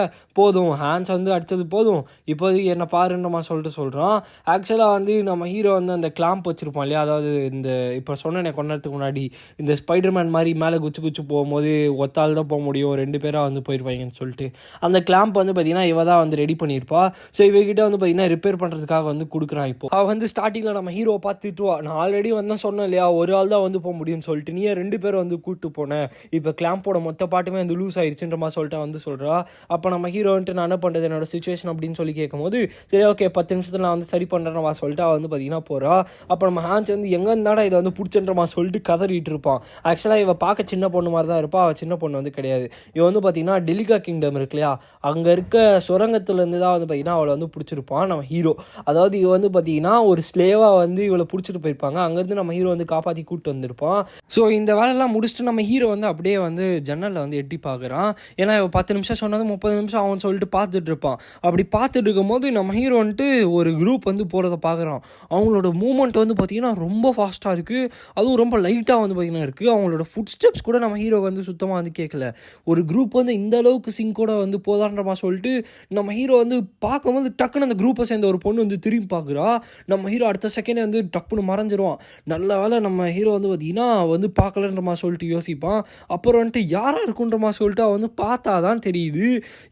போதும் ஹேண்ட்ஸ் வந்து அடித்தது போதும், இப்போதைக்கு என்ன பாருன்றமா சொல்லிட்டு சொல்கிறான். ஆக்சுவலாக வந்து நம்ம ஹீரோ வந்து அந்த கிளாம்ப் வச்சுருப்பான் இல்லையா, அதாவது இந்த இப்போ சொன்னேன் கொஞ்ச நேரத்துக்கு முன்னாடி இந்த ஸ்பைடர்மேன் மாதிரி மேலே குச்சி போகும்போது ஒத்தால் தான் போக முடியும், 2 பேராக வந்து போயிருப்பாங்கன்னு சொல்லிட்டு அந்த கிளாம்ப் வந்து பார்த்தீங்கன்னா இவ தான் வந்து ரெடி பண்ணியிருப்பா. ஸோ இவகிட்ட வந்து பார்த்தீங்கன்னா ரிப்பேர் பண்ணுறதுக்காக வந்து கொடுக்குறான். இப்போ அவள் வந்து ஸ்டார்டிங்கில் நம்ம ஹீரோவை பார்த்துட்டுவா, நான் ஆல்ரெடி வந்து சொன்னேன் இல்லையா ஒரு ஆள் தான் வந்து போக முடியும்னு சொல்லிட்டு, நீ 2 பேர் வந்து கூப்பிட்டு போனேன், இப்போ கிளாம்போட மொத்த பாட்டுமே வந்து லூஸ் ஆயிடுச்சுன்ற மாதிரி சொல்லிட்டு வந்து சொல்கிறா. அப்போ நம்ம ஹீரோ வந்துட்டு நான் என்ன பண்ணுறது என்னோட சுச்சுவேஷன் அப்படின்னு சொல்லி கேட்கும்போது சரி ஓகே 10 நிமிஷத்தில் நான் வந்து சரி பண்ணுறேன் சொல்லிட்டு அவள் வந்து பார்த்தீங்கன்னா போகிறா. அப்போ நம்ம ஹேண்ட்ஸ் வந்து எங்கே இருந்தாடா இதை வந்து பிடிச்சன்ற மாதிரி சொல்லிட்டு கதறிட்டு இருப்பான். ஆக்சுவலாக இவள் பார்க்க சின்ன பொண்ணு மாதிரி தான் இருப்பாள், அவள் சின்ன பொண்ணு வந்து கிடையாது. இவன் வந்து பார்த்தீங்கன்னா டெலிகா கிங்டம் இருக்கு இல்லையா, அங்கே இருக்க சுரங்கத்துலேருந்து தான் வந்து பார்த்தீங்கன்னா அவளை வந்து பிடிச்சிருப்பான் நம்ம ஹீரோ. அதாவது இவ வந்து பார்த்தீங்கன்னா ஒரு ஸ்லேவாக வந்து இவளை பிடிச்சிட்டு போயிருப்பாங்க, அங்கேருந்து நம்ம ஹீரோ வந்து காப்பாற்றி கூப்பிட்டு வந்திருப்பான். ஸோ இந்த வேலையெல்லாம் முடிச்சுட்டு நம்ம ஹீரோ வந்து வந்து அப்படியே வந்து ஜன்னலில் வந்து எட்டி பார்க்குறான். ஏன்னா 10 நிமிஷம் சொன்னது 30 நிமிஷம் அவன் சொல்லிட்டு பார்த்துட்டு இருப்பான். அப்படி பார்த்துட்டு இருக்கும்போது நம்ம ஹீரோ வந்துட்டு ஒரு குரூப் வந்து போகிறத பார்க்குறான். அவங்களோட மூமெண்ட் வந்து பார்த்திங்கன்னா ரொம்ப ஃபாஸ்ட்டாக இருக்குது. அதுவும் ரொம்ப லைட்டாக வந்து பார்த்திங்கன்னா இருக்குது. அவங்களோட ஃபுட் ஸ்டெப்ஸ் கூட நம்ம ஹீரோ வந்து சுத்தமாக வந்து கேட்கல. ஒரு குரூப் வந்து இந்த அளவுக்கு சிங்கோட வந்து போதான்றமா சொல்லிட்டு நம்ம ஹீரோ வந்து பார்க்கும்போது டக்குன்னு அந்த குரூப்பை சேர்ந்த ஒரு பொண்ணு வந்து திரும்பி பார்க்குறா. நம்ம ஹீரோ அடுத்த செகண்டே வந்து டப்புன்னு மறைஞ்சிருவான். நல்ல வேலை நம்ம ஹீரோ வந்து பார்த்திங்கன்னா வந்து பார்க்கலன்றமா சொல்லிட்டு யோசிப்பான். அப்புறம் வந்துட்டு யாராக இருக்குன்றமா சொல்லிட்டு அவன் வந்து பார்த்தா தான் தெரியுது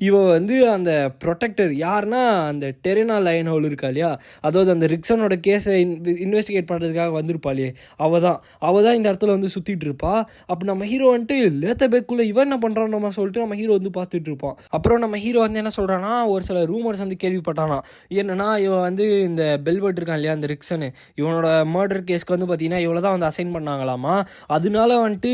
இவன் வந்து அந்த ப்ரொடெக்டர் யாருன்னா அந்த டெரினா லைனோல் இருக்கா இல்லையா, அதாவது அந்த ரிக்சனோட கேஸை இன்வெஸ்டிகேட் பண்ணுறதுக்காக வந்திருப்பாளே அவள் தான் இந்த இடத்துல வந்து சுற்றிட்டு இருப்பா. அப்போ நம்ம ஹீரோ வந்துட்டு லேத்தபேக்குள்ளே இவன் என்ன பண்ணுறான் நம்ம சொல்லிட்டு நம்ம ஹீரோ வந்து பார்த்துட்டு இருப்பான். அப்புறம் நம்ம ஹீரோ வந்து என்ன சொல்கிறான்னா ஒரு சில ரூமர்ஸ் வந்து கேள்விப்பட்டானா. என்னன்னா இவன் வந்து இந்த பெல்பர்ட் இருக்கான் இல்லையா அந்த ரிக்சனு, இவனோட மர்டர் கேஸ்க்கு வந்து பார்த்தீங்கன்னா இவ்வளோ தான் வந்து அசைன் பண்ணாங்களாமா. அதனால வந்துட்டு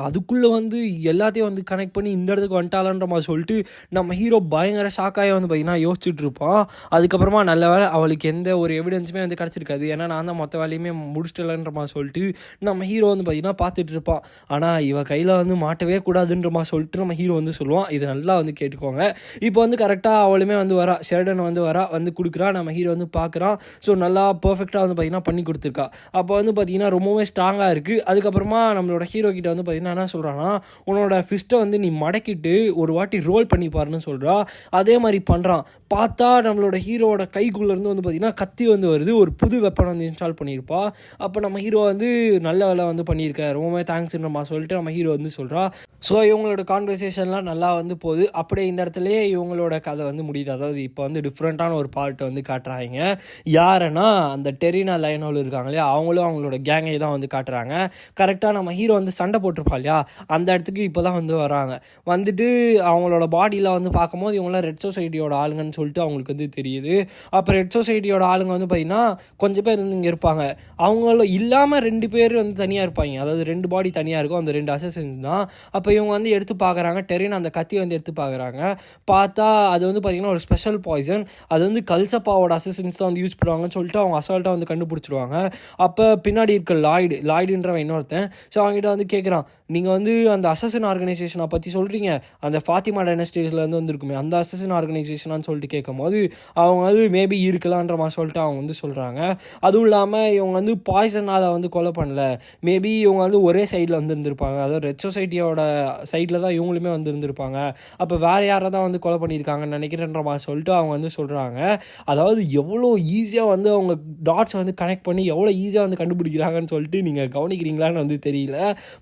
அதுக்குள்ளே வந்து எல்லாத்தையும் வந்து கனெக்ட் பண்ணி இந்த இடத்துக்கு வந்துட்டாலன்ற மாதிரி சொல்லிட்டு நம்ம ஹீரோ பயங்கர ஷாக்காக வந்து பார்த்தீங்கன்னா யோசிச்சுட்டு இருப்பான். அதுக்கப்புறமா நல்ல வேலை அவளுக்கு எந்த ஒரு எவிடன்ஸுமே வந்து கிடச்சிருக்காது. ஏன்னா நான் தான் மொத்த வேலையுமே முடிச்சிட்டலன்ற மாதிரி சொல்லிட்டு நம்ம ஹீரோ வந்து பார்த்தீங்கன்னா பார்த்துட்டு இருப்பான். ஆனால் இவ கையில் வந்து மாட்டவே கூடாதுன்ற மாதிரி சொல்லிட்டு நம்ம ஹீரோ வந்து சொல்லுவான். இதை நல்லா வந்து கேட்டுக்கோங்க. இப்போ வந்து கரெக்டாக அவளுமே வந்து வரா, ஷெர்டன் வந்து வந்து கொடுக்குறா. நம்ம ஹீரோ வந்து பார்க்குறான். ஸோ நல்லா பர்ஃபெக்டாக வந்து பார்த்தீங்கன்னா பண்ணி கொடுத்துருக்கா. அப்போ வந்து பார்த்தீங்கன்னா ரொம்பவே ஸ்ட்ராங்காக இருக்குது. அதுக்கப்புறமா நம்மளோட ஹீரோ கிட்ட வந்து பார்த்தீங்கன்னா என்ன சொல்கிறான்னா, உன்னோட ஃபிஸ்ட்டை வந்து நீ மடக்கிட்டு ஒரு வாட்டி ரோல் பண்ணி பாருன்னு சொல்கிறா. அதே மாதிரி பண்ணுறான். பார்த்தா நம்மளோட ஹீரோட கைக்குள்ளேருந்து வந்து பார்த்திங்கன்னா கத்தி வந்து வருது. ஒரு புது வெப்பன் வந்து இன்ஸ்டால் பண்ணியிருப்பா. அப்போ நம்ம ஹீரோ வந்து நல்ல வேலை வந்து பண்ணியிருக்காரு, ரொம்பவே தேங்க்ஸ்ன்றமா சொல்லிட்டு நம்ம ஹீரோ வந்து சொல்கிறா. ஸோ இவங்களோட கான்வர்சேஷன்லாம் நல்லா வந்து போகுது. அப்படியே இந்த இடத்துலையே இவங்களோட கதை வந்து முடியுது. அதாவது இப்போ வந்து டிஃப்ரெண்ட்டான ஒரு பார்ட்டை வந்து காட்டுறாங்க. யாருன்னா அந்த டெரினா லைனோல் இருக்காங்க இல்லையா, அவங்களும் அவங்களோட கேங்கை தான் வந்து காட்டுறாங்க. கரெக்டாக நம்ம ஹீரோ வந்து சண்டை போட்டிருப்பா இல்லையா, அந்த இடத்துக்கு இப்போ தான் வந்து வராங்க. வந்துட்டு அவங்களோட பாடியில் வந்து பார்க்கும்போது இவங்களாம் ரெட் சொசைட்டியோட ஆளுங்கன்னு சொல்லிட்டு அவங்களுக்கு வந்து தெரியுது. அப்போ ரெட் சொசைட்டியோட ஆளுங்க வந்து பார்த்திங்கன்னா கொஞ்சம் பேர் வந்து இங்கே இருப்பாங்க. அவங்கள இல்லாமல் 2 பேர் வந்து தனியாக இருப்பாங்க. அதாவது 2 பாடி தனியாக இருக்கும். அந்த 2 அசசின்ஸ் தான். அப்போ இவங்க வந்து எடுத்து பார்க்குறாங்க. டெரினா அந்த கத்தி வந்து எடுத்து பார்க்குறாங்க. பார்த்தா அது வந்து பார்த்திங்கன்னா ஒரு ஸ்பெஷல் பாய்சன். அது வந்து கல்சப்பாவோட அசசின்ஸ் தான் வந்து யூஸ் பண்ணுவாங்கன்னு சொல்லிட்டு அவங்க அசால்ட்டாக வந்து கண்டுபிடிச்சிடுவாங்க. அப்போ பின்னாடி இருக்க லாய்டுன்றவன் இன்னொருத்தன். ஸோ அவங்ககிட்ட வந்து கேட்குறான், நீங்கள் வந்து அந்த அசசின் ஆர்கனைசேஷனை பற்றி சொல்கிறீங்க, அந்த ஃபாத்திமா டைனஸ்டிஸ்லேருந்து வந்துருக்குமே அந்த அசசின் ஆர்கனைசேஷனான்னு சொல்லிட்டு கேட்கும்போது அவங்க வந்து மேபி இருக்கலான்ற மாதிரி சொல்லிட்டு அவங்க வந்து சொல்கிறாங்க. அதுவும் இல்லாமல் இவங்க வந்து பாய்சனால் வந்து கொலை பண்ணல, மேபி இவங்க வந்து ஒரே சைடில் வந்து இருந்திருப்பாங்க. அதாவது ரெட் சொசைட்டியோட சைடில் தான் இவங்களுமே வந்து இருந்திருப்பாங்க. அப்போ வேறு யாரை தான் வந்து கொலை பண்ணியிருக்காங்கன்னு நினைக்கிறேன்ற மாதிரி சொல்லிட்டு அவங்க வந்து சொல்கிறாங்க. அதாவது எவ்வளோ ஈஸியாக வந்து அவங்க டாட்ஸை வந்து கனெக்ட் பண்ணி எவ்வளோ ஈஸியாக வந்து கண்டுபிடிக்கிறாங்கன்னு சொல்லிட்டு நீங்கள் கவனிக்கிறீங்களான்னு வந்து தெரியல.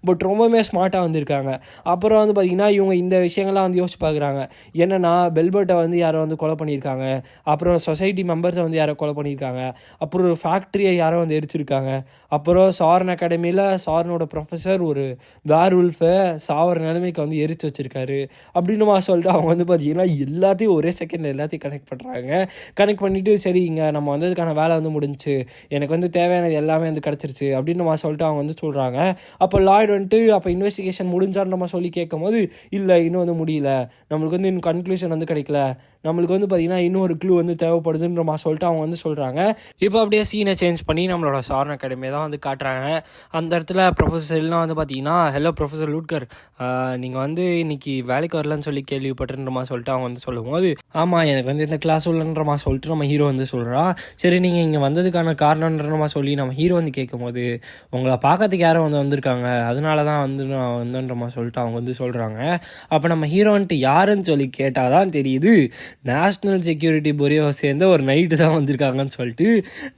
பட் ரொம்பவுமே ஸ்மார்ட்டாக வந்திருக்காங்க. அப்புறம் வந்து பார்த்திங்கன்னா இவங்க இந்த விஷயங்கள்லாம் வந்து யோசிச்சு பார்க்குறாங்க. என்னென்னா பெல்பர்ட்டை வந்து யாரோ வந்து கொலை பண்ணியிருக்காங்க, அப்புறம் சொசைட்டி மெம்பர்ஸை வந்து யாரோ கொலை பண்ணியிருக்காங்க, அப்புறம் ஒரு ஃபேக்ட்ரியை யாரோ வந்து எரிச்சிருக்காங்க, அப்புறம் சாரன் அகாடமியில் சாரனோட ப்ரொஃபஸர் ஒரு வேர்வுல்ஃபை சாவர நிலைமைக்கு வந்து எரிச்சு வச்சுருக்காரு அப்படின்னு சொல்லிட்டு அவங்க வந்து பார்த்திங்கன்னா எல்லாத்தையும் ஒரே செகண்டில் எல்லாத்தையும் கனெக்ட் பண்ணுறாங்க. கனெக்ட் பண்ணிவிட்டு சரி இங்கே நம்ம வந்ததுக்கான வேலை வந்து முடிஞ்சிச்சு, எனக்கு வந்து தேவையானது எல்லாமே வந்து கிடச்சிருச்சு அப்படின்னு சொல்லிட்டு அவங்க வந்து சொல்கிறாங்க. அப்போ லாய்டு வந்துட்டு அப்போ இன்வெஸ்டிகேஷன் முடிஞ்சான்னு நம்ம சொல்லி கேட்கும் போது இல்லை இன்னும் வந்து முடியல, நம்மளுக்கு வந்து இன்னும் கன்க்ளூஷன் வந்து கிடைக்கல, நம்மளுக்கு வந்து பார்த்திங்கன்னா இன்னும் ஒரு க்ளூ வந்து தேவைப்படுதுன்ற மாதிரி சொல்லிட்டு அவங்க வந்து சொல்கிறாங்க. இப்போ அப்படியே சீனை சேஞ்ச் பண்ணி நம்மளோட சாரன் அகாடமியை தான் வந்து காட்டுறாங்க. அந்த இடத்துல ப்ரொஃபஸர் எல்லாம் வந்து பார்த்தீங்கன்னா ஹலோ ப்ரொஃபஸர் லூட்கர், நீங்கள் வந்து இன்றைக்கி வேலைக்கு வரலன்னு சொல்லி கேள்விப்பட்டுன்ற மாதிரி சொல்லிட்டு அவங்க வந்து சொல்லும்போது ஆமாம் எனக்கு வந்து இந்த கிளாஸ் உள்ளன்ற மாதிரி சொல்லிட்டு நம்ம ஹீரோ வந்து சொல்கிறான். சரி நீங்கள் இங்கே வந்ததுக்கான காரணன்ற மாதிரி சொல்லி நம்ம ஹீரோ வந்து கேட்கும்போது உங்களை பார்க்கறதுக்கு யாரும் வந்து வந்திருக்காங்க, அதனால தான் வந்து நான் வந்தேன்ற மாதிரி சொல்லிட்டு அவங்க வந்து சொல்கிறாங்க. அப்போ நம்ம ஹீரோ வந்துட்டு யாருன்னு சொல்லி கேட்டால் தான் தெரியுது நேஷ்னல் செக்யூரிட்டி பொரியோவை சேர்ந்த ஒரு நைட்டு தான் வந்திருக்காங்கன்னு சொல்லிட்டு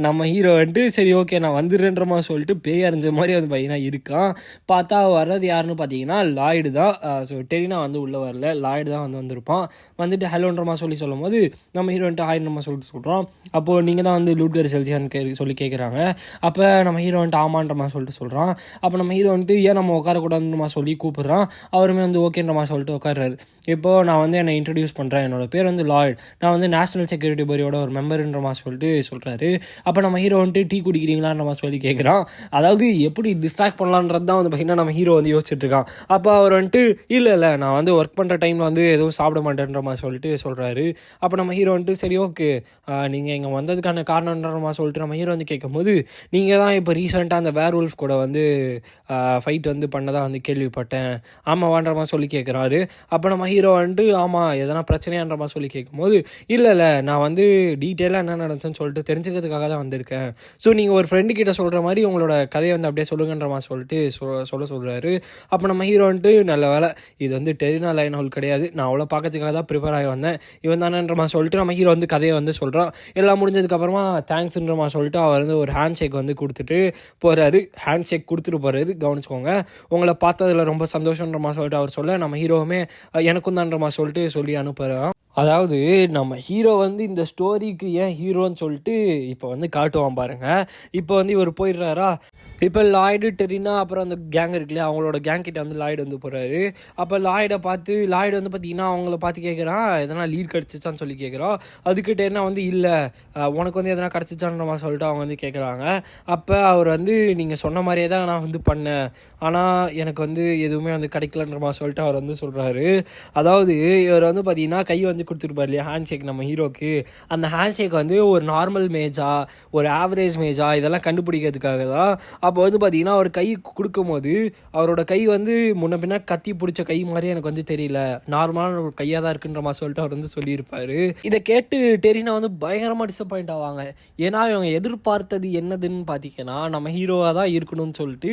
நம்ம ஹீரோ வந்துட்டு சரி ஓகே நான் வந்துடுறேன்ற மாதிரி சொல்லிட்டு பேய் அறிஞ்ச மாதிரி வந்து பார்த்தீங்கன்னா இருக்கான். பார்த்தா வர்றது யாருன்னு பார்த்தீங்கன்னா லாய்டு தான். ஸோ டெரினா வந்து உள்ளே வரல, லாய்டு தான் வந்து வந்திருப்பான். வந்துட்டு ஹலோன்ற மாதிரி சொல்லும் போது நம்ம ஹீரோ வந்துட்டு ஹாய்ன்ற மாதிரி சொல்லிட்டு சொல்கிறோம். அப்போது நீங்கள் தான் வந்து லூட்கர் செல்சியான்னு சொல்லி கேட்குறாங்க. அப்போ நம்ம ஹீரோ வந்துட்டு ஆமான்ற மாதிரி சொல்லிட்டு சொல்கிறான். அப்போ நம்ம ஹீரோ வந்துட்டு ஏன் நம்ம உட்காரக்கூடாதுன்ற மாதிரி சொல்லி கூப்பிட்றான். அவருமே வந்து ஓகேன்ற மாதிரி சொல்லிட்டு உட்கார்றாரு. இப்போது நான் வந்து என்னை இன்ட்ரடியூஸ் பண்ணுறேன், என்னோட பேர் வந்து லாய்ட், நான் வந்து நேஷனல் செக்யூரிட்டி பரியோட ஒரு மெம்பர்ன்ற மாதிரி சொல்லிட்டு சொல்கிறாரு. அப்போ நம்ம ஹீரோ வந்துட்டு டீ குடிக்கிறீங்களான்ற மாதிரி சொல்லி கேட்குறான். அதாவது எப்படி டிஸ்ட்ராக்ட் பண்ணலான்றது தான் வந்து பார்த்திங்கன்னா நம்ம ஹீரோ வந்து யோசிச்சுட்டு இருக்கான். அப்போ அவர் வந்துட்டு இல்லை நான் வந்து ஒர்க் பண்ணுற டைமில் வந்து எதுவும் சாப்பிட மாட்டேன்ற மாதிரி சொல்லிட்டு சொல்கிறாரு. அப்போ நம்ம ஹீரோ வந்துட்டு சரி ஓகே நீங்கள் இங்கே வந்ததுக்கான காரணன்ற மாதிரி சொல்லிட்டு நம்ம ஹீரோ வந்து கேட்கும்போது, நீங்கள் தான் இப்போ ரீசெண்டாக அந்த வேர் உல்ஃப் கூட வந்து ஃபைட் வந்து பண்ணதாக வந்து கேள்விப்பட்டேன், ஆமாம் வான்ற மாதிரி சொல்லி கேட்குறாரு. அப்போ நம்ம ஹீரோ வந்துட்டு ஆமாம் எதனா பிரச்சனையான்ற மாதிரி சொல்லி கேட்கும்போது, இல்லை நான் வந்து டீட்டெயிலாக என்ன நடந்துச்சுன்னு சொல்லிட்டு தெரிஞ்சுக்கிறதுக்காக தான் வந்திருக்கேன். ஸோ நீங்கள் ஒரு ஃப்ரெண்டு கிட்ட சொல்கிற மாதிரி உங்களோட கதையை வந்து அப்படியே சொல்லுங்கன்ற மாதிரி சொல்லிட்டு சொல்கிறாரு. அப்போ நம்ம ஹீரோ வந்துட்டு நல்ல வேலை இது வந்து டெரினா லைன் ஹோல் கிடையாது, நான் அவ்வளோ பார்க்கறதுக்காக தான் ப்ரிப்பேர் ஆகி வந்தேன், இவன் தானேன்ற மாதிரி சொல்லிட்டு நம்ம ஹீரோ வந்து கதையை வந்து சொல்கிறான். எல்லாம் முடிஞ்சதுக்கப்புறமா தேங்க்ஸ்ன்ற மாதிரி சொல்லிட்டு அவர் வந்து ஒரு ஹேண்ட் ஷேக் வந்து கொடுத்துட்டு போகிறாரு. ஹேண்ட் ஷேக் கொடுத்துட்டு போகிறாரு, கவனிச்சுக்கோங்க. உங்களை பார்த்ததில் ரொம்ப சந்தோஷன்ற மாதிரி சொல்லிட்டு அவர் சொல்ல நம்ம ஹீரோவுமே எனக்கும் தான்ற மாதிரி சொல்லிட்டு சொல்லி அனுப்புகிறான். அதாவது நம்ம ஹீரோ வந்து இந்த ஸ்டோரிக்கு ஏன் ஹீரோன்னு சொல்லிட்டு இப்போ வந்து காட்டுவான் பாருங்கள். இப்போ வந்து இவர் போயிடுறாரா, இப்போ லாய்டு டெரினா அப்புறம் அந்த கேங் இருக்குல்லையா, அவங்களோட கேங் கிட்ட வந்து லாய்டு வந்து போகிறாரு. அப்போ லாய்டை பார்த்து லாய்டு வந்து பார்த்திங்கன்னா அவங்கள பார்த்து கேட்குறான் எதனா லீட் கிடச்சிச்சான்னு சொல்லி கேட்குறான். அதுக்கு டெரினா வந்து இல்லை உனக்கு வந்து எதனா கிடச்சிச்சான்ற மாதிரி சொல்லிட்டு அவங்க வந்து கேட்குறாங்க. அப்போ அவர் வந்து நீங்கள் சொன்ன மாதிரியே தான் நான் வந்து பண்ணேன், ஆனால் எனக்கு வந்து எதுவுமே வந்து கிடைக்கலன்ற மாதிரி சொல்லிட்டு அவர் வந்து சொல்கிறாரு. அதாவது இவர் வந்து பார்த்திங்கன்னா கை வந்து கொடுத்துருப்பார் இல்லையா ஹேண்ட் ஷேக் நம்ம ஹீரோக்கு, அந்த ஹேண்ட் ஷேக் வந்து ஒரு நார்மல் மேஜா ஒரு ஆவரேஜ் மேஜா இதெல்லாம் கண்டுபிடிக்கிறதுக்காக தான். அப்போ வந்து பார்த்திங்கன்னா அவர் கை கொடுக்கும் போது அவரோட கை வந்து முன்ன பின்னா கத்தி பிடிச்ச கை மாதிரி எனக்கு வந்து தெரியல, நார்மலான ஒரு கையாக தான் இருக்குன்ற மாதிரி சொல்லிட்டு அவர் வந்து சொல்லியிருப்பார். இதை கேட்டு டெரினா வந்து பயங்கரமாக டிசப்பாயிண்ட் ஆவாங்க. ஏன்னா இவங்க எதிர்பார்த்தது என்னதுன்னு பார்த்தீங்கன்னா நம்ம ஹீரோவாக தான் இருக்கணும்னு சொல்லிட்டு.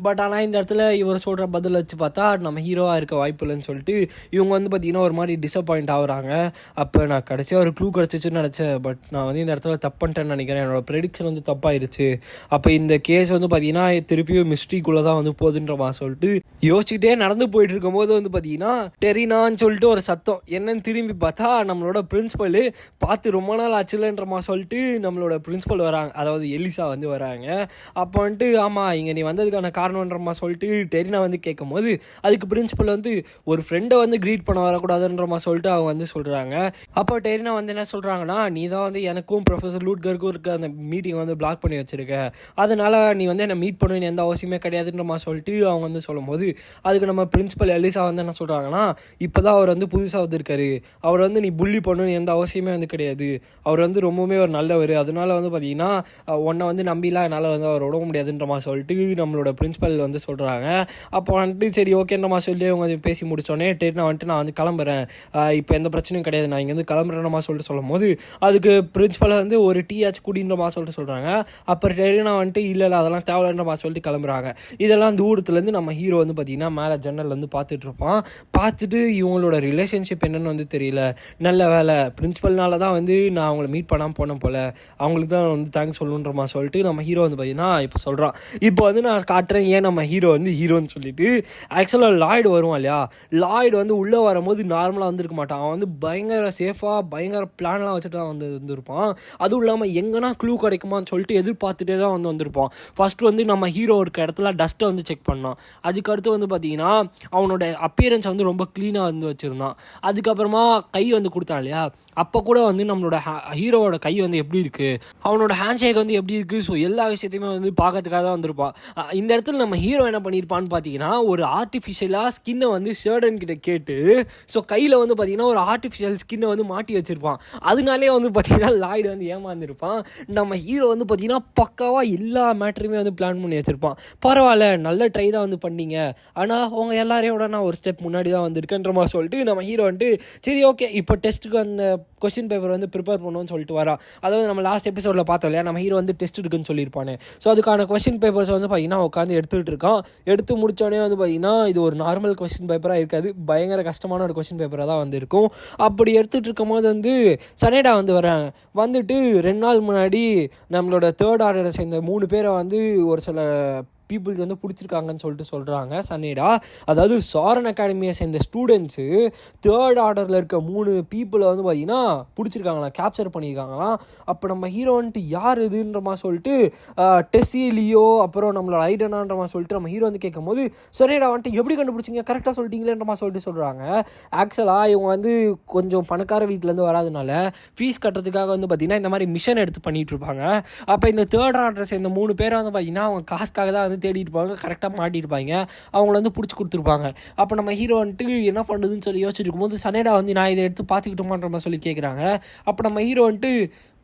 பட் ஆனால் இந்த இடத்துல இவர் சொல்கிற பதில் வச்சு பார்த்தா நம்ம ஹீரோவாக இருக்க வாய்ப்பு இல்லைன்னு சொல்லிட்டு இவங்க வந்து பார்த்திங்கன்னா ஒரு மாதிரி டிசப்பாயிண்ட் ஆகுறாங்க. அப்போ நான் கடைசியாக ஒரு க்ளூ கிடச்சிச்சுன்னு நினச்சேன், பட் நான் வந்து இந்த இடத்துல தப்பு பண்ணிட்டேன்னு நினைக்கிறேன், என்னோடய ப்ரெடிக்ஷன் வந்து தப்பாயிருச்சு. அப்போ இந்த கேஸ் வந்து பார்த்தீங்கன்னா திருப்பியும் மிஸ்ட்ரிக்குள்ளே தான் வந்து போகுதுன்ற மாதிரி சொல்லிட்டு யோசிச்சுட்டே நடந்து போயிட்டு இருக்கும் போது வந்து பார்த்தீங்கன்னா டெரினான்னு சொல்லிட்டு ஒரு சத்தம் என்னன்னு திரும்பி பார்த்தா நம்மளோட பிரின்சிபல் பார்த்து ரொம்ப நாள் ஆச்சுலன்ற மாதிரி சொல்லிட்டு நம்மளோட பிரின்சிபல் வராங்க, அதாவது எலிசா வந்து வராங்க. அப்போ வந்துட்டு ஆமாம் இங்கே நீ வந்ததுக்கான காரணன்ற மாதிரி சொல்லிட்டு டெரினா வந்து கேட்கும் போது அதுக்கு பிரின்சிபல் வந்து ஒரு ஃப்ரெண்டை வந்து க்ரீட் பண்ண வரக்கூடாதுன்ற மாதிரி சொல்லிட்டு அவங்க வந்து சொல்கிறாங்க. அப்போ டெரினா வந்து என்ன சொல்கிறாங்கன்னா, நீ தான் வந்து எனக்கும் ப்ரொஃபஸர் லூட்கருக்கும் இருக்க அந்த மீட்டிங் வந்து பிளாக் பண்ணி வச்சுருக்க, அதனால் நீ வந்து என்னை மீட் பண்ணணும்னு எந்த அவசியமே கிடையாதுன்ற மாதிரி சொல்லிட்டு அவங்க வந்து சொல்லும் போது அதுக்கு நம்ம பிரின்சிபல் எலிசா வந்து என்ன சொல்கிறாங்கன்னா, இப்போ தான் அவர் வந்து புதுசாக வந்திருக்காரு, அவர் வந்து நீ புள்ளி பண்ணணும்னு எந்த அவசியமே வந்து கிடையாது, அவர் வந்து ரொம்பவுமே ஒரு நல்லவர், அதனால வந்து பார்த்தீங்கன்னா உன்னை வந்து நம்பிலாம் என்னால் வந்து அவர் உடம்ப முடியாதுன்ற மாதிரி சொல்லிட்டு நம்மளோட பிரின்சிபல் வந்து சொல்கிறாங்க. அப்போ வந்துட்டு சரி ஓகேன்ற மாதிரி சொல்லி அவங்க வந்து பேசி முடித்தோடனே டெரினா வந்துட்டு நான் வந்து கிளம்புறேன், இப்போ எந்த பிரச்சனையும் கிடையாது, நான் இங்கேருந்து கிளம்புறேன்ற மாதிரி சொல்லிட்டு சொல்லும் போது அதுக்கு பிரின்சிபலை வந்து ஒரு டீ ஆச்சு குடின்ற மாதிரி சொல்லிட்டு சொல்கிறாங்க. அப்புறம் டெரினா வந்துட்டு இல்லை அதெல்லாம் தேவையில்லைன்ற மாதிரி சொல்லிட்டு கிளம்புறாங்க. இதெல்லாம் தூரத்துலேருந்து நம்ம ஹீரோ வந்து பார்த்திங்கன்னா மேலே ஜன்னல் வந்து பார்த்துட்டு இருப்பான். பார்த்துட்டு இவங்களோட ரிலேஷன்ஷிப் என்னன்னு வந்து தெரியல, நல்ல வேலை பிரின்சிபல்னால தான் வந்து நான் அவங்கள மீட் பண்ணாமல் போனேன் போல், அவங்களுக்கு தான் வந்து தேங்க்ஸ் சொல்லணுன்ற மாதிரி சொல்லிட்டு நம்ம ஹீரோ வந்து பார்த்திங்கன்னா இப்போ சொல்கிறான். இப்போ வந்து நான் காட்டுறேன் ஏன் நம்ம ஹீரோ வந்து ஹீரோன்னு சொல்லிட்டு. ஆக்சுவலாக லாய்டு வருவான் இல்லையா, லாய்டு வந்து உள்ளே வரும்போது நார்மலாக வந்துருக்க மாட்டான், அவன் வந்து பயங்கர சேஃபாக பயங்கர பிளான்லாம் வச்சுட்டு தான் வந்துருப்பான். அதுவும் இல்லாமல் எங்கன்னா க்ளூ கிடைக்குமான்னு சொல்லிட்டு எதிர்பார்த்துட்டே தான் வந்திருப்பான். ஃபஸ்ட்டு வந்து நம்ம ஹீரோ இருக்க இடத்துல டஸ்ட்டை வந்து செக் பண்ணான். அதுக்கடுத்து வந்து பார்த்திங்கன்னா அவனோட அப்பியரன்ஸ் வந்து ரொம்ப க்ளீனாக வந்து வச்சுருந்தான். அதுக்கப்புறமா கை வந்து கொடுத்தான் இல்லையா, அப்போ கூட வந்து நம்மளோட ஹீரோவோட கை வந்து எப்படி இருக்குது, அவனோட ஹேண்ட் ஷேக் வந்து எப்படி இருக்குது, ஸோ எல்லா விஷயத்தையுமே வந்து பார்க்கறதுக்காக தான் வந்திருப்பான். இந்த இடத்துல நம்ம ஹீரோ என்ன பண்ணியிருப்பான்னு பார்த்தீங்கன்னா ஒரு ஆர்டிஃபிஷியலாக ஸ்கின்னை வந்து ஷர்டன் கிட்ட கேட்டு ஸோ கையில் வந்து பார்த்திங்கன்னா ஒரு ஆர்டிஃபிஷியல் ஸ்கின்னை வந்து மாட்டி வச்சுருப்பான். அதனாலே வந்து பார்த்திங்கன்னா லாய்டு வந்து ஏமாந்துருப்பான். நம்ம ஹீரோ வந்து பார்த்திங்கன்னா பக்காவாக எல்லா மேட்டருமே வந்து பிளான் பண்ணி வச்சுருப்பான். பரவாயில்ல நல்ல ட்ரை தான் வந்து பண்ணீங்க, ஆனால் அவங்க எல்லாரையோட நான் ஒரு ஸ்டெப் முன்னாடி தான் வந்திருக்கேன்ற மாதிரி சொல்லிட்டு நம்ம ஹீரோ வந்துட்டு சரி ஓகே இப்போ டெஸ்ட்டுக்கு அந்த கொஸ்டின் பேப்பர் வந்து ப்ரிப்பேர் பண்ணுவோன்னு சொல்லிட்டு வரா. அதாவது நம்ம லாஸ்ட் எபிசோடில் பார்த்தோம் இல்லையா, நம்ம ஹீரோ வந்து டெஸ்ட் இருக்குன்னு சொல்லியிருப்பானே, ஸோ அதுக்கான கொஸ்டின் பேப்பர்ஸ் வந்து பார்த்திங்கன்னா உட்காந்து எடுத்துகிட்டு இருக்கான். எடுத்து முடித்தோடனே வந்து பார்த்திங்கன்னா இது ஒரு நார்மல் கொஸ்டின் பேப்பராக இருக்காது, பயங்கர கஷ்டமான ஒரு கொஸ்டின் பேப்பராக தான் வந்து இருக்கும். அப்படி எடுத்துகிட்டு இருக்கும் போது வந்து சனேடா வந்து வராங்க. வந்துட்டு 2 நாள் முன்னாடி நம்மளோட தேர்ட் ஆர்டரை சேர்ந்த 3 பேரை வந்து ஒரு சில பீப்புள்ஸ் வந்து பிடிச்சிருக்காங்கன்னு சொல்லிட்டு சொல்கிறாங்க சன்னேடா. அதாவது சாரன் அகாடமியை சேர்ந்த ஸ்டூடெண்ட்ஸு 3rd ஆர்டரில் இருக்க 3 பீப்புளை வந்து பார்த்திங்கன்னா பிடிச்சிருக்காங்களாம், கேப்சர் பண்ணியிருக்காங்களாம். அப்போ நம்ம ஹீரோ வந்துட்டு யார் இதுன்ற மாதிரி சொல்லிட்டு டெஸ்ஸி, லியோ, அப்புறம் நம்மளோட ஐடனான்ற மாதிரி சொல்லிட்டு நம்ம ஹீரோ வந்து கேட்கும் போது சன்னேடா வந்துட்டு எப்படி கண்டுபிடிச்சிங்க, கரெக்டாக சொல்லிட்டீங்களேன்ற மாதிரி சொல்லிட்டு சொல்கிறாங்க. ஆக்சுவலாக இவங்க வந்து கொஞ்சம் பணக்கார வீட்டிலேருந்து வராதனால ஃபீஸ் கட்டுறதுக்காக வந்து பார்த்திங்கன்னா இந்த மாதிரி மிஷன் எடுத்து பண்ணிகிட்டு இருப்பாங்க. அப்போ இந்த 3rd ஆர்டர் சேர்ந்த 3 பேரை வந்து பார்த்திங்கன்னா அவங்க காசுக்காக தான் வந்து தேடிட்டு இருப்பாங்க, கரெக்டாக மாட்டியிருப்பாங்க, அவங்கள வந்து பிடிச்சி கொடுத்துருப்பாங்க. அப்போ நம்ம ஹீரோ வந்துட்டு என்ன பண்ணுறதுன்னு சொல்லி யோசிச்சுட்டு இருக்கும்போது சன்னேடா வந்து நான் இதை எடுத்து பார்த்துக்கிட்டோமான்ற மாதிரி சொல்லி கேட்குறாங்க. அப்போ நம்ம ஹீரோ வந்துட்டு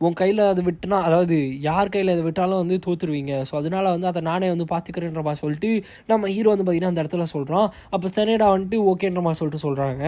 உன் கையில் அது விட்டுனா, அதாவது யார் கையில் அதை விட்டாலும் வந்து தோற்றுருவீங்க, ஸோ அதனால் வந்து அதை நானே வந்து பார்த்துக்கிறேன்ற மாதிரி சொல்லிட்டு நம்ம ஹீரோ வந்து பார்த்திங்கன்னா அந்த இடத்துல சொல்கிறோம். அப்போ சன்னேடா வந்துட்டு ஓகேன்ற மாதிரி சொல்லிட்டு சொல்கிறாங்க.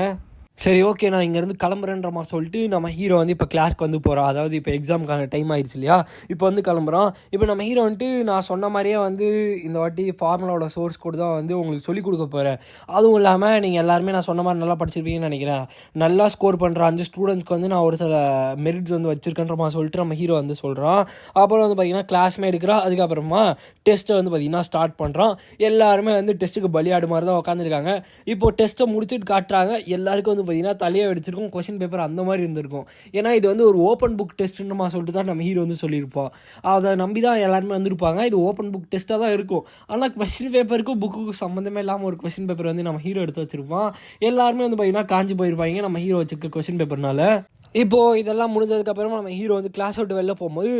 சரி ஓகே நான் இங்கேருந்து கிளம்புறேன்ற மாதிரி சொல்லிட்டு நம்ம ஹீரோ வந்து இப்போ கிளாஸ்க்கு வந்து போகிறோம். அதாவது இப்போ எக்ஸாமுக்கான டைம் ஆயிடுச்சு இல்லையா, இப்போ வந்து கிளம்புறோம். இப்போ நம்ம ஹீரோ வந்துட்டு நான் சொன்ன மாதிரியே வந்து இந்த வாட்டி ஃபார்முலாவோட சோர்ஸ் கோட் தான் வந்து உங்களுக்கு சொல்லிக் கொடுக்க போகிறேன். அதுவும் இல்லாமல் நீங்கள் எல்லாருமே நான் சொன்ன மாதிரி நல்லா படிச்சிருப்பீங்கன்னு நினைக்கிறேன். நல்லா ஸ்கோர் பண்ணுற 5 ஸ்டூடெண்ட்ஸ்க்கு வந்து நான் ஒரு சில மெரிட்ஸ் வந்து வச்சுருக்கேன்ற மாதிரி சொல்லிட்டு நம்ம ஹீரோ வந்து சொல்கிறான். அப்புறம் வந்து பார்த்திங்கன்னா கிளாஸ்மே எடுக்கிறான். அதுக்கப்புறமா டெஸ்ட்டை வந்து பார்த்திங்கன்னா ஸ்டார்ட் பண்ணுறான். எல்லாருமே வந்து டெஸ்ட்டுக்கு பலியாடு மாதிரி தான் உட்காந்துருக்காங்க. இப்போது டெஸ்ட்டை முடிச்சுட்டு காட்டுறாங்க. எல்லாருக்கும் வந்து பார்த்திங்கன்னா தலையை வெடிச்சிருக்கும், கொஸ்டின் பேப்பர் அந்த மாதிரி இருந்திருக்கும். ஏன்னா இது வந்து ஒரு ஓப்பன் புக் டெஸ்ட்டுமா சொல்லிட்டு தான் நம்ம ஹீரோ வந்து சொல்லியிருப்போம். அதை நம்பி தான் எல்லாருமே வந்திருப்பாங்க. இது ஓப்பன் புக் டெஸ்ட்டாக தான் இருக்கும். ஆனால் கொஸ்டின் பேப்பருக்கும் புக்குக்கும் சம்மந்தமே இல்லாமல் ஒரு கொஸ்டின் பேப்பர் வந்து நம்ம ஹீரோ எடுத்து வச்சுருப்பான். எல்லாருமே வந்து பார்த்திங்கன்னா காஞ்சி போயிருப்பாங்க நம்ம ஹீரோ வச்சுருக்க கொஸ்டின் பேப்பர்னால. இப்போது இதெல்லாம் முடிஞ்சதுக்கப்புறமா நம்ம ஹீரோ வந்து கிளாஸ் விட்டு வெளில போகும்போது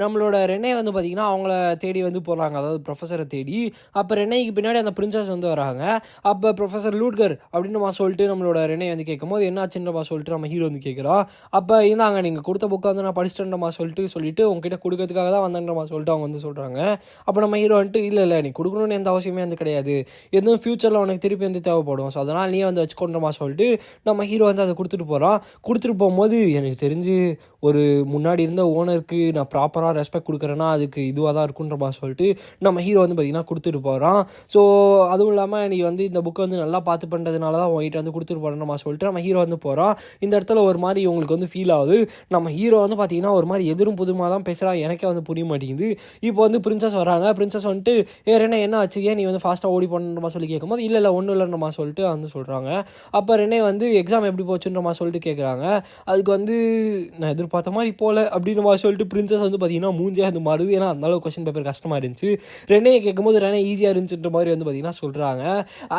நம்மளோட ரெனே வந்து பார்த்திங்கன்னா அவங்கள தேடி வந்து போகிறாங்க, அதாவது ப்ரொஃபஸரை தேடி. அப்போ ரெனேக்கு பின்னாடி அந்த பிரின்சஸ் வந்து வராங்க. அப்போ ப்ரொஃபஸர் லூட்கர் அப்படின்னு சொல்லிட்டு நம்மளோட ரெனே வந்து கேட்கும்போது என்னாச்சுன்றமா சொல்லிட்டு நம்ம ஹீரோ வந்து கேட்குறோம். அப்போ இருந்தாங்க நீங்கள் கொடுத்த புக்கை வந்து நான் படிச்சிட்டேன்றமா சொல்லிட்டு உங்ககிட்ட கொடுக்கறதுக்காக தான் வந்தேன்றமா சொல்லிட்டு அவங்க வந்து சொல்கிறாங்க. அப்போ நம்ம ஹீரோ வந்துட்டு இல்லை நீ கொடுக்கணுன்னு எந்த அவசியமே வந்து கிடையாது, எதுவும் ஃப்யூச்சரில் உனக்கு திருப்பி வந்து தேவைப்படும், ஸோ அதனால் நீ வந்து வச்சுக்கொண்டமா சொல்லிட்டு நம்ம ஹீரோ வந்து அதை கொடுத்துட்டு போகிறான். கொடுத்துட்டு போகும்போது எனக்கு தெரிஞ்சு ஒரு முன்னாடி இருந்த ஓனருக்கு நான் ப்ராப்பராக ரெஸ்பெக்ட் கொடுக்குறேன்னா அதுக்கு இதுவாக தான் இருக்குன்ற மாதிரி சொல்லிட்டு நம்ம ஹீரோ வந்து பார்த்திங்கன்னா கொடுத்துட்டு போகிறான். ஸோ அதுவும் இல்லாமல் நீ வந்து இந்த புக்கை வந்து நல்லா பார்த்து பண்ணுறதுனால தான் உங்ககிட்ட வந்து கொடுத்துட்டு போகிறேன்ற மாதிரி சொல்லிட்டு நம்ம ஹீரோ வந்து போகிறான். இந்த இடத்துல ஒரு மாதிரி இவங்களுக்கு வந்து ஃபீல் ஆகுது. நம்ம ஹீரோ வந்து பார்த்திங்கன்னா ஒரு மாதிரி எதிரும் புதுமாக தான் பேசுகிறான், எனக்கே வந்து புரிய மாட்டேங்குது. இப்போ வந்து பிரின்சஸ் வராங்க. பிரின்சஸ் வந்துட்டு என்ன ஆச்சு, ஏன் நீ வந்து ஃபாஸ்ட்டாக ஓடி போனன்ற மாதிரி சொல்லி கேட்கும்போது இல்லை ஒன்றும் இல்லைன்ற மாதிரி சொல்லிட்டு வந்து சொல்கிறாங்க. அப்போ ரெனே வந்து எக்ஸாம் எப்படி போச்சுன்ற மாதிரி சொல்லிட்டு கேட்குறாங்க. அதுக்கு வந்து நான் எதிர்பார்த்த மாதிரி போல அப்படின்னு மாதிரி சொல்லிட்டு பிரின்சஸ் வந்து பார்த்தீங்கன்னா மூஞ்சியாக வந்து மாறுது. ஏன்னா அந்தளவு கொஸ்டின் பேப்பர் கஷ்டமாக இருந்துச்சு. ரெனே கேட்கும்போது ரெனே ஈஸியாக இருந்துச்சுன்ற மாதிரி வந்து பார்த்தீங்கன்னா சொல்கிறாங்க.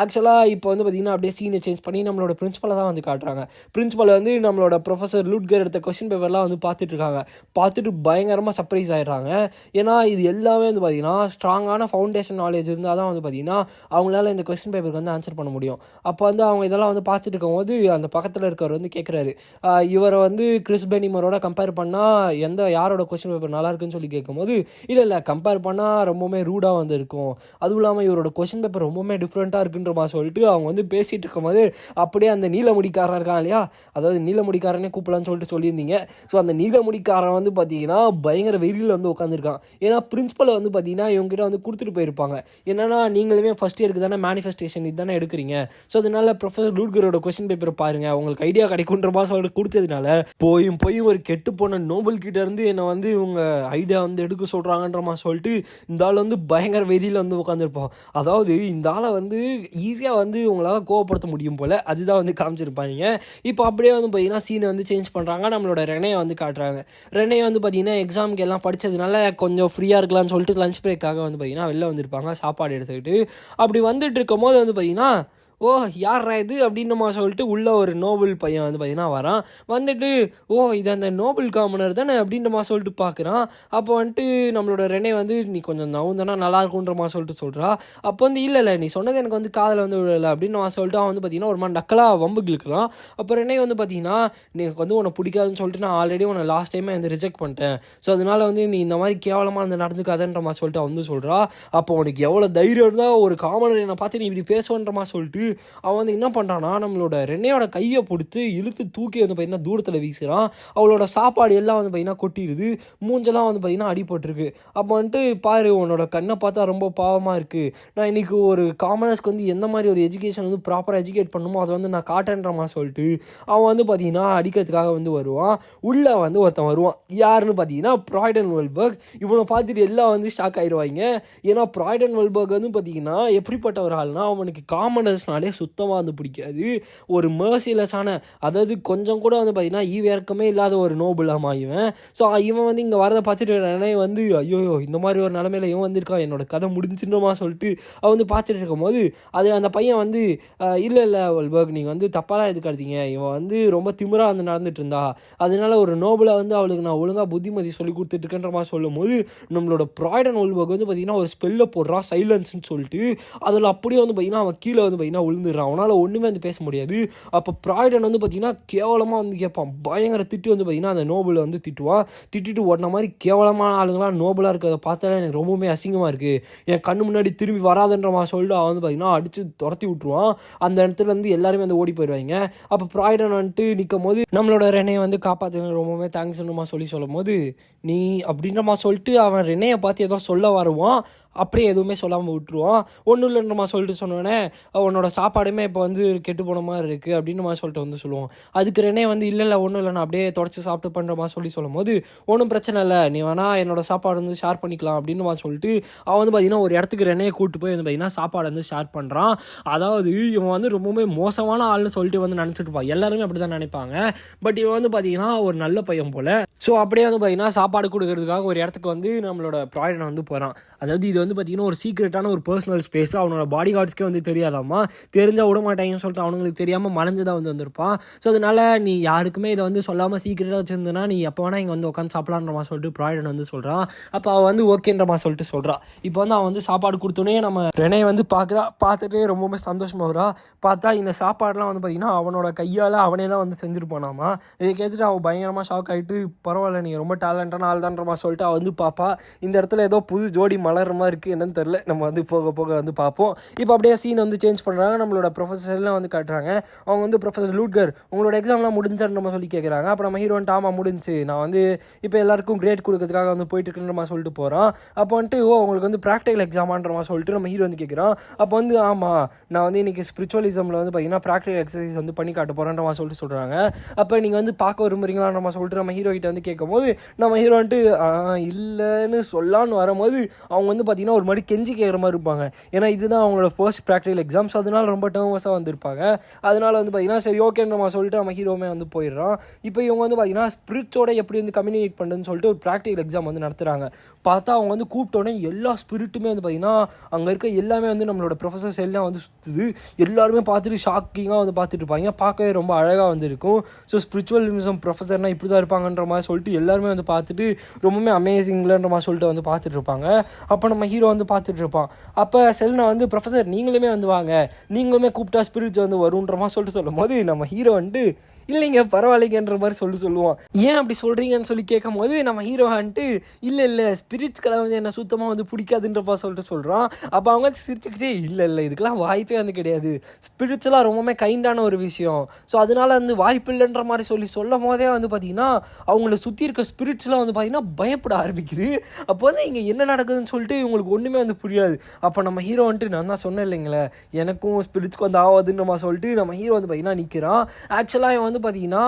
ஆக்சுவலாக இப்போ வந்து பார்த்தீங்கன்னா அப்படியே சீனை சேஞ்ச் பண்ணி நம்மளோட பிரின்சிபலை தான் வந்து காட்டுறாங்க. பிரின்சிபல் வந்து நம்மளோட ப்ரொஃபஸர் லூட்கர் எடுத்த கொஸ்டின் பேப்பர்லாம் வந்து பார்த்துட்டு இருக்காங்க. பார்த்துட்டு பயங்கரமாக சர்ப்ரைஸ் ஆகிடுறாங்க. ஏன்னா இது எல்லாமே வந்து பார்த்தீங்கன்னா ஸ்ட்ராங்கான ஃபவுண்டேஷன் நாலேஜ் இருந்தால் தான் வந்து பார்த்தீங்கன்னா அவங்களால இந்த கொஸ்டின் பேப்பருக்கு வந்து ஆன்சர் பண்ண முடியும். அப்போ வந்து அவங்க இதெல்லாம் வந்து பார்த்துட்டு இருக்கும்போது அந்த பக்கத்தில் இருக்கவர் வந்து கேட்குறாரு, இவரை வந்து கிறிஸ் பெனிமரோட கம்பேர் பண்ணால் யாரோட கொஸ்டின் பேப்பர் நல்லா இருக்குன்னு சொல்லி கேட்கும்போது இல்லை கம்பேர் பண்ணால் ரொம்பவுமே ரூடாக வந்து இருக்கும், அதுவும் இல்லாமல் இவரோட கொஸ்டின் பேப்பர் ரொம்பவுமே டிஃப்ரெண்ட்டாக இருக்குன்ற மாதிரி சொல்லிட்டு அவங்க வந்து பேசிகிட்டு இருக்கும்போது அப்படியே அந்த நீலமுடிக்காரன் இருக்கான் இல்லையா, அதாவது நீலமுடிக்காரனே கூப்பிடலான்னு சொல்லிட்டு சொல்லியிருந்தீங்க. ஸோ அந்த நீலமுடிக்காரன் வந்து பார்த்தீங்கன்னா பயங்கர வெறியில் வந்து உட்காந்துருக்கான். ஏன்னா பிரின்சிபலை வந்து பார்த்தீங்கன்னா இவங்ககிட்ட வந்து கொடுத்துட்டு போயிருப்பாங்க. என்னன்னா நீங்களுமே ஃபஸ்ட் இயருக்கு தானே மேனிஃபெஸ்டேஷன் இது தானே எடுக்கிறீங்க, ஸோ அதனால ப்ரொஃபஸர் லூட்கரோட கொஸ்டின் பேப்பர் பாருங்கள் உங்களுக்கு ஐடியா கிடைக்குன்ற மாதிரி சொல்லிட்டு கொடுத்ததுனால போய் ஒரு கெட்டு போன நோபல் கிட்ட இருந்து என்னை வந்து இவங்க ஐடியா வந்து எடுக்க சொல்கிறாங்கன்ற மாதிரி சொல்லிட்டு இந்த ஆள் வந்து பயங்கர வெறியில் வந்து உட்காந்துருப்போம். அதாவது இந்த ஆளை வந்து ஈஸியாக வந்து உங்களால் கோவப்படுத்த முடியும் போல் அதுதான் வந்து காமிச்சிருப்பாங்க. இப்போ அப்படியே வந்து பார்த்தீங்கன்னா சீனை வந்து சேஞ்ச் பண்ணுறாங்க. நம்மளோட ரெனே வந்து காட்டுறாங்க. ரெனே வந்து பார்த்தீங்கன்னா எக்ஸாமுக்கு எல்லாம் படித்ததுனால கொஞ்சம் ஃப்ரீயாக இருக்கலாம்னு சொல்லிட்டு லஞ்ச் பிரேக்காக வந்து பார்த்தீங்கன்னா வெளில வந்திருப்பாங்க சாப்பாடு எடுத்துக்கிட்டு. அப்படி வந்துட்டு இருக்கும் போது வந்து பார்த்தீங்கன்னா ஓ யார்ரா இது அப்படின்னு சொல்லிட்டு உள்ளே ஒரு நோபல் பையன் வந்து பார்த்தீங்கன்னா வரான். வந்துட்டு இது அந்த நோபல் காமனர் தானே அப்படின்ற சொல்லிட்டு பார்க்குறான். அப்போ வந்துட்டு நம்மளோட ரெனே வந்து நீ கொஞ்சம் நவுந்தனா நல்லா இருக்குன்ற சொல்லிட்டு சொல்கிறா. அப்போ வந்து இல்லை நீ சொன்னது எனக்கு வந்து காதில் வந்து விழலை அப்படின்னு சொல்லிட்டு அவன் வந்து பார்த்தீங்கன்னா ஒரு மாதிரி நக்கலாக வம்பு இழுக்கிறான். அப்போ ரெனே வந்து பார்த்தீங்கன்னா எனக்கு வந்து உன்னை பிடிக்காதுன்னு சொல்லிட்டு நான் ஆல்ரெடி உன்னை லாஸ்ட் டைமே வந்து ரிஜெக்ட் பண்ணிட்டேன், ஸோ அதனால் வந்து நீ இந்த மாதிரி கேவலமாக வந்து நடந்துக்காதன்ற சொல்லிட்டு அவன் வந்து சொல்கிறா. அப்போ உனக்கு எவ்வளோ தைரியம் இருந்தால் ஒரு காமனர் என்னை பார்த்து நீ இப்படி பேசுவன்ற சொல்லிட்டு அவன் வந்து என்ன பண்ணுறான்னா நம்மளோட ரெனையோட கையை பிடிச்சி இழுத்து தூக்கி வந்து பார்த்திங்கன்னா தூரத்தில் வீசுகிறான். அவளோட சாப்பாடு எல்லாம் வந்து பார்த்திங்கன்னா கொட்டிடுது, மூஞ்செல்லாம் வந்து பார்த்திங்கன்னா அடிபட்டிருக்கு. அப்போ வந்துட்டு பாரு உன்னோட கண்ணை பார்த்தா ரொம்ப பாவமாக இருக்குது, நான் இன்றைக்கி ஒரு காமனர்ஸ்க்கு வந்து எந்த மாதிரி ஒரு எஜுகேஷன் வந்து ப்ராப்பராக எஜுகேட் பண்ணுமோ அதை வந்து நான் காட்டுன்ற மாதிரி சொல்லிட்டு அவன் வந்து பார்த்திங்கன்னா அடிக்கிறதுக்காக வந்து வருவான். உள்ளே வந்து ஒருத்தன் வருவான், யாருன்னு பார்த்தீங்கன்னா ப்ராய்டன் வெல்பர்க். இவனை பார்த்துட்டு எல்லாம் வந்து ஷாக் ஆயிடுவாங்க. ஏன்னா ப்ராய்டன் வெல்பர்க் வந்து பார்த்திங்கன்னா எப்படிப்பட்ட ஒரு ஆள்னா, அவனுக்கு காமனர்ஸ்னாலே சுத்தமாக வந்து பிடிக்காது. ஒரு மர்சிலெஸ்ஸான, அதாவது கொஞ்சம் கூட வந்து பார்த்திங்கன்னா ஈவியர்க்கமே இல்லாத ஒரு நோபுலாமா இவன். ஸோ இவன் வந்து இங்கே வரதை பார்த்துட்டு நானே வந்து ஐயோ இந்த மாதிரி ஒரு நிலமையில இவன் வந்திருக்கான், என்னோட கதை முடிஞ்சுன்றமா சொல்லிட்டு அவன் வந்து பார்த்துட்டு இருக்கும்போது அது அந்த பையன் வந்து இல்லை வெல்பர்க் நீங்கள் வந்து தப்பாலாம் எதுக்காதீங்க, இவன் வந்து ரொம்ப திமிராக வந்து நடந்துட்டு இருந்தா, அதனால ஒரு நோபலை வந்து அவளுக்கு நான் ஒழுங்காக புத்திமதி சொல்லி கொடுத்துட்ருக்கேன்ற மாதிரி சொல்லும் போது நம்மளோட ப்ராய்டன் வெல்பர்க் வந்து பார்த்திங்கன்னா ஒரு ஸ்பெல்லை போடுறான் சைலன்ஸ்ன்னு சொல்லிட்டு. அதில் அப்படியே வந்து பார்த்திங்கன்னா அவன் கீழே வந்து பார்த்திங்கன்னா விழுந்துடுறான், அவனால் ஒன்றுமே வந்து பேச முடியாது. அப்போ ப்ராய்டன் வந்து பார்த்திங்கன்னா கேவலமாக வந்து கேட்பான், பயங்கர திட்டு வந்து பார்த்திங்கன்னா அந்த நோபலை வந்து திட்டுவான். திட்டிட்டு ஓடின மாதிரி கேவலமான ஆளுங்களாம் நோபலாக இருக்கிறத பார்த்தாலே எனக்கு ரொம்பவுமே அசிங்கமாக இருக்குது, என் கண்ணு முன்னாடி திரும்பி வராதுன்ற மாதிரி சொல்லிட்டு அவன் வந்து பார்த்திங்கன்னா அடித்து துரத்தி விட்ருவான். அந்த இடத்துல வந்து எல்லாருமே வந்து ஓடி போயிடுவாங்க. அப்போ ப்ராய்டன் வந்துட்டு நிற்கும் போது நம்மளோட ரெனையை வந்து காப்பாற்றுங்க ரொம்பவே தேங்க்ஸ்ன்றமா சொல்லும் போது நீ அப்படின்றமா சொல்லிட்டு அவன் ரெனையை பார்த்து ஏதோ சொல்ல வருவான், அப்படியே எதுவுமே சொல்லாமல் விட்டுருவான். ஒன்றும் இல்லைன்றமா சொல்லிட்டு சொன்னோடனே உன்னோட சாப்பாடுமே இப்போ வந்து கெட்டு போன மாதிரி இருக்குது அப்படின்னு மாதிரி சொல்லிட்டு வந்து சொல்லுவான். அதுக்கு ரெனே வந்து இல்லை ஒன்றும் இல்லை நான் அப்படியே தொடச்சி சாப்பிட்டு பண்ணுற மாதிரி சொல்லும் போது ஒன்றும் பிரச்சனை இல்லை, நீ வேணால் என்னோட சாப்பாடு வந்து ஷேர் பண்ணிக்கலாம் அப்படின்னு மாதிரி சொல்லிட்டு அவன் வந்து பார்த்திங்கன்னா ஒரு இடத்துக்கு ரெனையை கூப்பிட்டு போய் வந்து பார்த்திங்கன்னா சாப்பாடு வந்து ஷேர் பண்ணுறான். அதாவது இவன் வந்து ரொம்பவே மோசமான ஆள்னு சொல்லிட்டு வந்து நினச்சிட்டு இருப்பான், எல்லாருமே அப்படி தான் நினைப்பாங்க. பட் இவன் வந்து பார்த்திங்கன்னா ஒரு நல்ல பையன் போல். ஸோ அப்படியே வந்து பார்த்திங்கன்னா சாப்பாடு கொடுக்கறதுக்காக ஒரு இடத்துக்கு வந்து நம்மளோட ப்ராய்டன் வந்து போகிறான். அதாவது இது வந்து பார்த்திங்கன்னா ஒரு சீக்ரெட்டான ஒரு பர்சனல் ஸ்பேஸ், அவனோட பாடி கார்ட்ஸ்க்கே வந்து தெரியாதாமா, தெரிஞ்சால் விட மாட்டாங்கன்னு சொல்லிட்டு அவனுங்களுக்கு தெரியாமல் மறைஞ்சு தான் வந்து வந்திருப்பான். ஸோ அதனால் நீ யாருக்குமே இதை வந்து சொல்லாமல் சீக்ரெட்டாக வச்சுருந்தனா நீ எப்போ வேணால் இங்கே வந்து உட்காந்து சாப்பிட்லான்ற மாதிரி சொல்லிட்டு ப்ராய்டன் வந்து சொல்கிறான். அப்போ அவன் வந்து ஓகேன்ற மாதிரி சொல்லிட்டு சொல்கிறான். இப்போ வந்து அவன் வந்து சாப்பாடு கொடுத்தோன்னே நம்ம ரெனே வந்து பார்த்துட்டு ரொம்பவுமே சந்தோஷமாக வரா. பார்த்தா இந்த சாப்பாடுலாம் வந்து பார்த்திங்கன்னா அவனோட கையால் அவனே தான் வந்து செஞ்சுருப்பானாமா. இதை கேட்டுட்டு அவன் பயங்கரமாக ஷாக் ஆகிட்டு பரவாயில்ல நீங்கள் ரொம்ப டேலண்டான ஆள் தான்ற மாதிரி சொல்லிட்டு அவன் வந்து பார்ப்பா. இந்த இடத்துல ஏதோ புது ஜோடி மலர்ற மாதிரி இருக்குது, என்னன்னு தெரில, நம்ம வந்து போக போக வந்து பார்ப்போம். இப்போ அப்படியே சீன் வந்து சேஞ்ச் பண்ணுறாங்க, நம்மளோட ப்ரொஃபஸர்லாம் வந்து காட்டுறாங்க. அவங்க வந்து ப்ரொஃபஸர் லூட்கர் உங்களோட எக்ஸாம்லாம் முடிஞ்சான்னு நம்ம சொல்லி கேட்குறாங்க. அப்போ நம்ம ஹீரோ வந்துட்டு ஆமாம் முடிஞ்சு, நான் வந்து இப்போ எல்லாருக்கும் கிரேட் கொடுக்கறதுக்காக வந்து போயிட்டு இருக்குன்ற மாதிரி சொல்லிட்டு போகிறான். அப்போ வந்துட்டு உங்களுக்கு வந்து ப்ராக்டிகல் எக்ஸாமான்ற மாதிரி சொல்லிட்டு நம்ம ஹீரோ வந்து கேட்குறான். அப்போ வந்து ஆமாம் நான் வந்து இன்றைக்கி ஸ்பிரிச்சுவலிசமில் வந்து பார்த்திங்கன்னா ப்ராக்டிகல் எக்ஸசைஸ் வந்து பண்ணி காட்ட போகிறேன்ற மாதிரி சொல்லிட்டு சொல்கிறாங்க. அப்போ நீங்கள் வந்து பார்க்க விரும்புறீங்களான்ற மாதிரி சொல்லிட்டு நம்ம ஹீரோ கிட்ட வந்து கேட்கும்போது நம்ம ஹீரோ வந்துட்டு இல்லைன்னு சொல்லான்னு வரும்போது அவங்க வந்து பார்த்திங்கன்னா ஒரு மாதிரி கெஞ்சி கேட்குற மாதிரி இருப்பாங்க. ஏன்னா இதுதான் அவங்களோட ஃபர்ஸ்ட் ப்ராக்டிகல் எக்ஸாம்ஸ், அதனால ரொம்ப டர்மஸாக வந்திருப்பாங்க. அதனால் வந்து பார்த்திங்கன்னா சரி ஓகேன்ற மாதிரி சொல்லிட்டு நம்ம ஹீரோமே வந்து போயிடுறான். இப்போ இவங்க வந்து பார்த்திங்கன்னா ஸ்பிரிட்ஸோட எப்படி வந்து கம்யூனிகேட் பண்ணுறதுன்னு சொல்லிட்டு ஒரு ப்ராக்டிகல் எக்ஸாம் வந்து நடத்துகிறாங்க. பார்த்தா அவங்க வந்து கூப்பிட்டோன்னே எல்லா ஸ்பிரிட்டுமே வந்து பார்த்திங்கன்னா அங்கே இருக்க எல்லாமே வந்து நம்மளோட ப்ரொஃபஸர்ஸ் எல்லாம் வந்து சுற்றுது. எல்லாருமே பார்த்துட்டு ஷாக்கிங்காக வந்து பார்த்துட்டு இருப்பாங்க, பார்க்கவே ரொம்ப அழகாக வந்து இருக்கும். ஸோ ஸ்பிரிச்சுவலிசம் ப்ரொஃபஸர்னால் இப்படி தான் இருப்பாங்கன்ற மாதிரி சொல்லிட்டு எல்லாருமே வந்து பார்த்துட்டு ரொம்பவுமே அமேசிங்லன்ற மாதிரி சொல்லிட்டு வந்து பார்த்துட்டு இருப்பாங்க. அப்போ நம்ம ஹீரோ வந்து பார்த்துட்டு இருப்பான். அப்போ செல்னா வந்து ப்ரொஃபஸர் நீங்களுமே வந்து வாங்க, நீங்களுமே கூப்பிட்டா ஸ்பிரிட்ஸ் வந்து வருன்ற மாதிரி சொல்லும் போது நம்ம ஹீரோ வந்துட்டு இல்லைங்க பரவாயில்லைங்கன்ற மாதிரி சொல்லுவான். ஏன் அப்படி சொல்கிறீங்கன்னு சொல்லி கேட்கும் போது நம்ம ஹீரோ வந்துட்டு இல்லை ஸ்பிரிட்ஸ்க்கெல்லாம் வந்து என்ன சுத்தமாக வந்து பிடிக்காதுன்றப்பா சொல்லிட்டு சொல்கிறான். அப்போ அவங்க வந்து சிரிச்சுக்கிட்டே இல்லை இதுக்கெல்லாம் வாய்ப்பே வந்து கிடையாது, ஸ்பிரிட்ஸ்லாம் ரொம்பவுமே கைண்டான ஒரு விஷயம், ஸோ அதனால வந்து வாய்ப்பு இல்லைன்ற மாதிரி சொல்லும் போதே வந்து பார்த்திங்கன்னா அவங்கள சுற்றி இருக்க ஸ்பிரிட்ஸ்லாம் வந்து பார்த்திங்கன்னா பயப்பட ஆரம்பிக்குது. அப்போ வந்து இங்கே என்ன நடக்குதுன்னு சொல்லிட்டு இவங்களுக்கு ஒன்றுமே வந்து புரியாது. அப்போ நம்ம ஹீரோ வந்துட்டு நான் தான் சொன்னேன் இல்லைங்களே எனக்கும் ஸ்பிரிட்ஸ்க்கு வந்து ஆகாதுன்ற மாதிரி சொல்லிட்டு நம்ம ஹீரோ வந்து பார்த்திங்கன்னா நிற்கிறான். ஆக்சுவலாக வந்து பார்த்தீங்கன்னா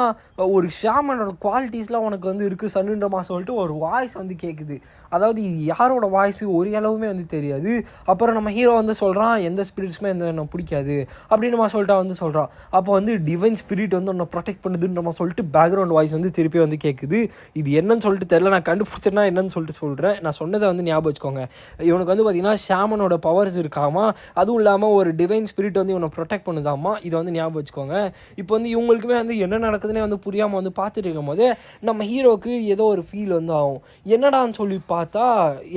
ஒரு ஷாமனோட குவாலிட்டிஸ்லாம் உனக்கு வந்து இருக்குது சன்னுன்றமா சொல்லிட்டு ஒரு வாய்ஸ் வந்து கேட்குது. அதாவது இது யாரோட வாய்ஸ் ஒரு அளவுமே வந்து தெரியாது. அப்புறம் நம்ம ஹீரோ வந்து சொல்கிறான் எந்த ஸ்பிரிட்ஸுமே எனக்கு பிடிக்காது அப்படின்னு சொல்லிட்டு வந்து சொல்கிறான். அப்போ வந்து டிவைன் ஸ்பிரிட் வந்து உன்னை ப்ரொடெக்ட் பண்ணுதுன்னு நம்ம சொல்லிட்டு பேக்ரவுண்ட் வாய்ஸ் வந்து திருப்பி வந்து கேட்குது. இது என்னன்னு சொல்லிட்டு தெரியல, நான் கண்டுபிடிச்சேன்னா என்னன்னு சொல்லிட்டு சொல்கிறேன். நான் சொன்னதை வந்து ஞாபகம் வச்சுக்கோங்க. இவனுக்கு வந்து பார்த்திங்கன்னா ஷாமனோட பவர்ஸ் இருக்காமா, அதுவும் இல்லாமல் ஒரு டிவைன் ஸ்பிரிட் வந்து இவனை ப்ரொடெக்ட் பண்ணுதாமா, இதை வந்து ஞாபகம் வச்சுக்கோங்க. இப்போ வந்து இவங்களுக்குமே வந்து வந்து என்ன நடக்குதுன்னே வந்து புரியாமல் வந்து பார்த்துட்டு இருக்கும் போது நம்ம ஹீரோக்கு ஏதோ ஒரு ஃபீல் வந்து ஆகும். என்னடான்னு சொல்லி பார்த்தா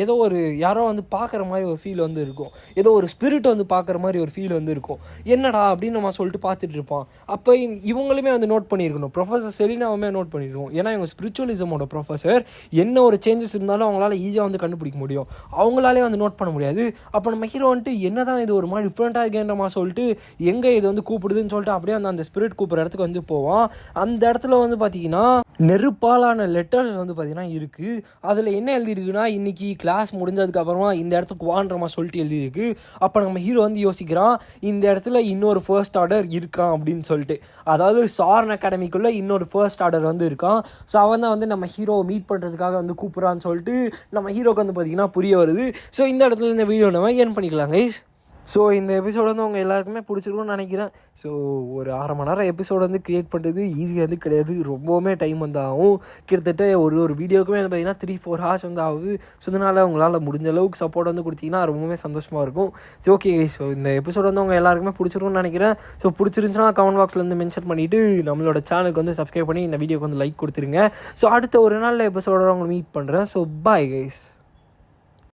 ஏதோ ஒரு யாரோ வந்து பார்க்குற மாதிரி ஒரு ஃபீல் வந்து இருக்கும், ஏதோ ஒரு ஸ்பிரிட் வந்து பார்க்குற மாதிரி ஒரு ஃபீல் வந்து இருக்கும். என்னடா அப்படின்னு நம்ம சொல்லிட்டு பார்த்துட்டு இருப்பான். அப்போ இவங்களுமே வந்து நோட் பண்ணியிருக்கணும், ப்ரொஃபஸர் செலினாவுமே நோட் பண்ணியிருக்கோம். ஏன்னா இவங்க ஸ்பிரிச்சுவலிசமோட ப்ரொஃபஸர், என்ன ஒரு சேஞ்சஸ் இருந்தாலும் அவங்களால ஈஸியாக வந்து கண்டுபிடிக்க முடியும், அவங்களாலே வந்து நோட் பண்ண முடியாது. அப்போ நம்ம ஹீரோ வந்துட்டு என்ன தான் இது ஒரு மாதிரி டிஃப்ரெண்ட்டாக இருக்கேன்றமா சொல்லிட்டு எங்கே இது வந்து கூப்பிடுதுன்னு சொல்லிட்டு அப்படியே அந்த ஸ்பிரிட் கூப்பிட்ற இடத்துக்கு வந்து போவான். அந்த இடத்துல வந்து பார்த்தீங்கன்னா நெருப்பாலான லெட்டர்ஸ் வந்து பார்த்தீங்கன்னா இருக்குது. அதில் என்ன எழுதியிருக்குன்னா, இன்றைக்கி கிளாஸ் முடிஞ்சதுக்கப்புறமா இந்த இடத்துக்கு வான்றமா சொல்லிட்டு எழுதியிருக்கு. அப்போ நம்ம ஹீரோ வந்து யோசிக்கிறான், இந்த இடத்துல இன்னொரு ஃபர்ஸ்ட் ஆர்டர் இருக்கான் அப்படின்னு சொல்லிட்டு. அதாவது சார்ன் அகாடமிக்குள்ளே இன்னொரு ஃபர்ஸ்ட் ஆர்டர் வந்து இருக்கான். ஸோ அவன் தான் வந்து நம்ம ஹீரோவை மீட் பண்ணுறதுக்காக வந்து கூப்பிட்றான்னு சொல்லிட்டு நம்ம ஹீரோக்கு வந்து பார்த்திங்கன்னா புரிய வருது. ஸோ இந்த இடத்துல இந்த வீடியோ நம்ம ஏர்ன் பண்ணிக்கலாம் கைஸ். ஸோ இந்த எபிசோடு வந்து அவங்க எல்லாருக்குமே பிடிச்சிருக்கும்னு நினைக்கிறேன். ஸோ ஒரு 1/2 மணி நேரம் எபிசோடு வந்து க்ரியேட் பண்ணுறது ஈஸியாக வந்து கிடையாது, ரொம்பவுமே டைம் வந்து ஆகும். கிட்டத்தட்ட ஒரு வீடியோக்குமே வந்து பார்த்திங்கன்னா 3-4 ஹார்ஸ் வந்து ஆகுது. ஸோ இதனால் உங்களால் முடிஞ்ச அளவுக்கு சப்போர்ட் வந்து கொடுத்தீங்கன்னா ரொம்பவுமே சந்தோஷமாக இருக்கும். ஸோ ஓகே, ஸோ இந்த எபிசோடு வந்து அவங்க எல்லாருக்குமே பிடிச்சிருக்கும்னு நினைக்கிறேன். ஸோ பிடிச்சிருந்துச்சுன்னா கமெண்ட் பாக்ஸில் வந்து மென்ஷன் பண்ணிவிட்டு நம்மளோட சேனலுக்கு வந்து சப்ஸ்கிரைப் பண்ணி இந்த வீடியோக்கு வந்து லைக் கொடுத்துருங்க. ஸோ அடுத்த ஒரு நாளில் எபிசோட உங்களை மீட் பண்ணுறேன். So bye guys.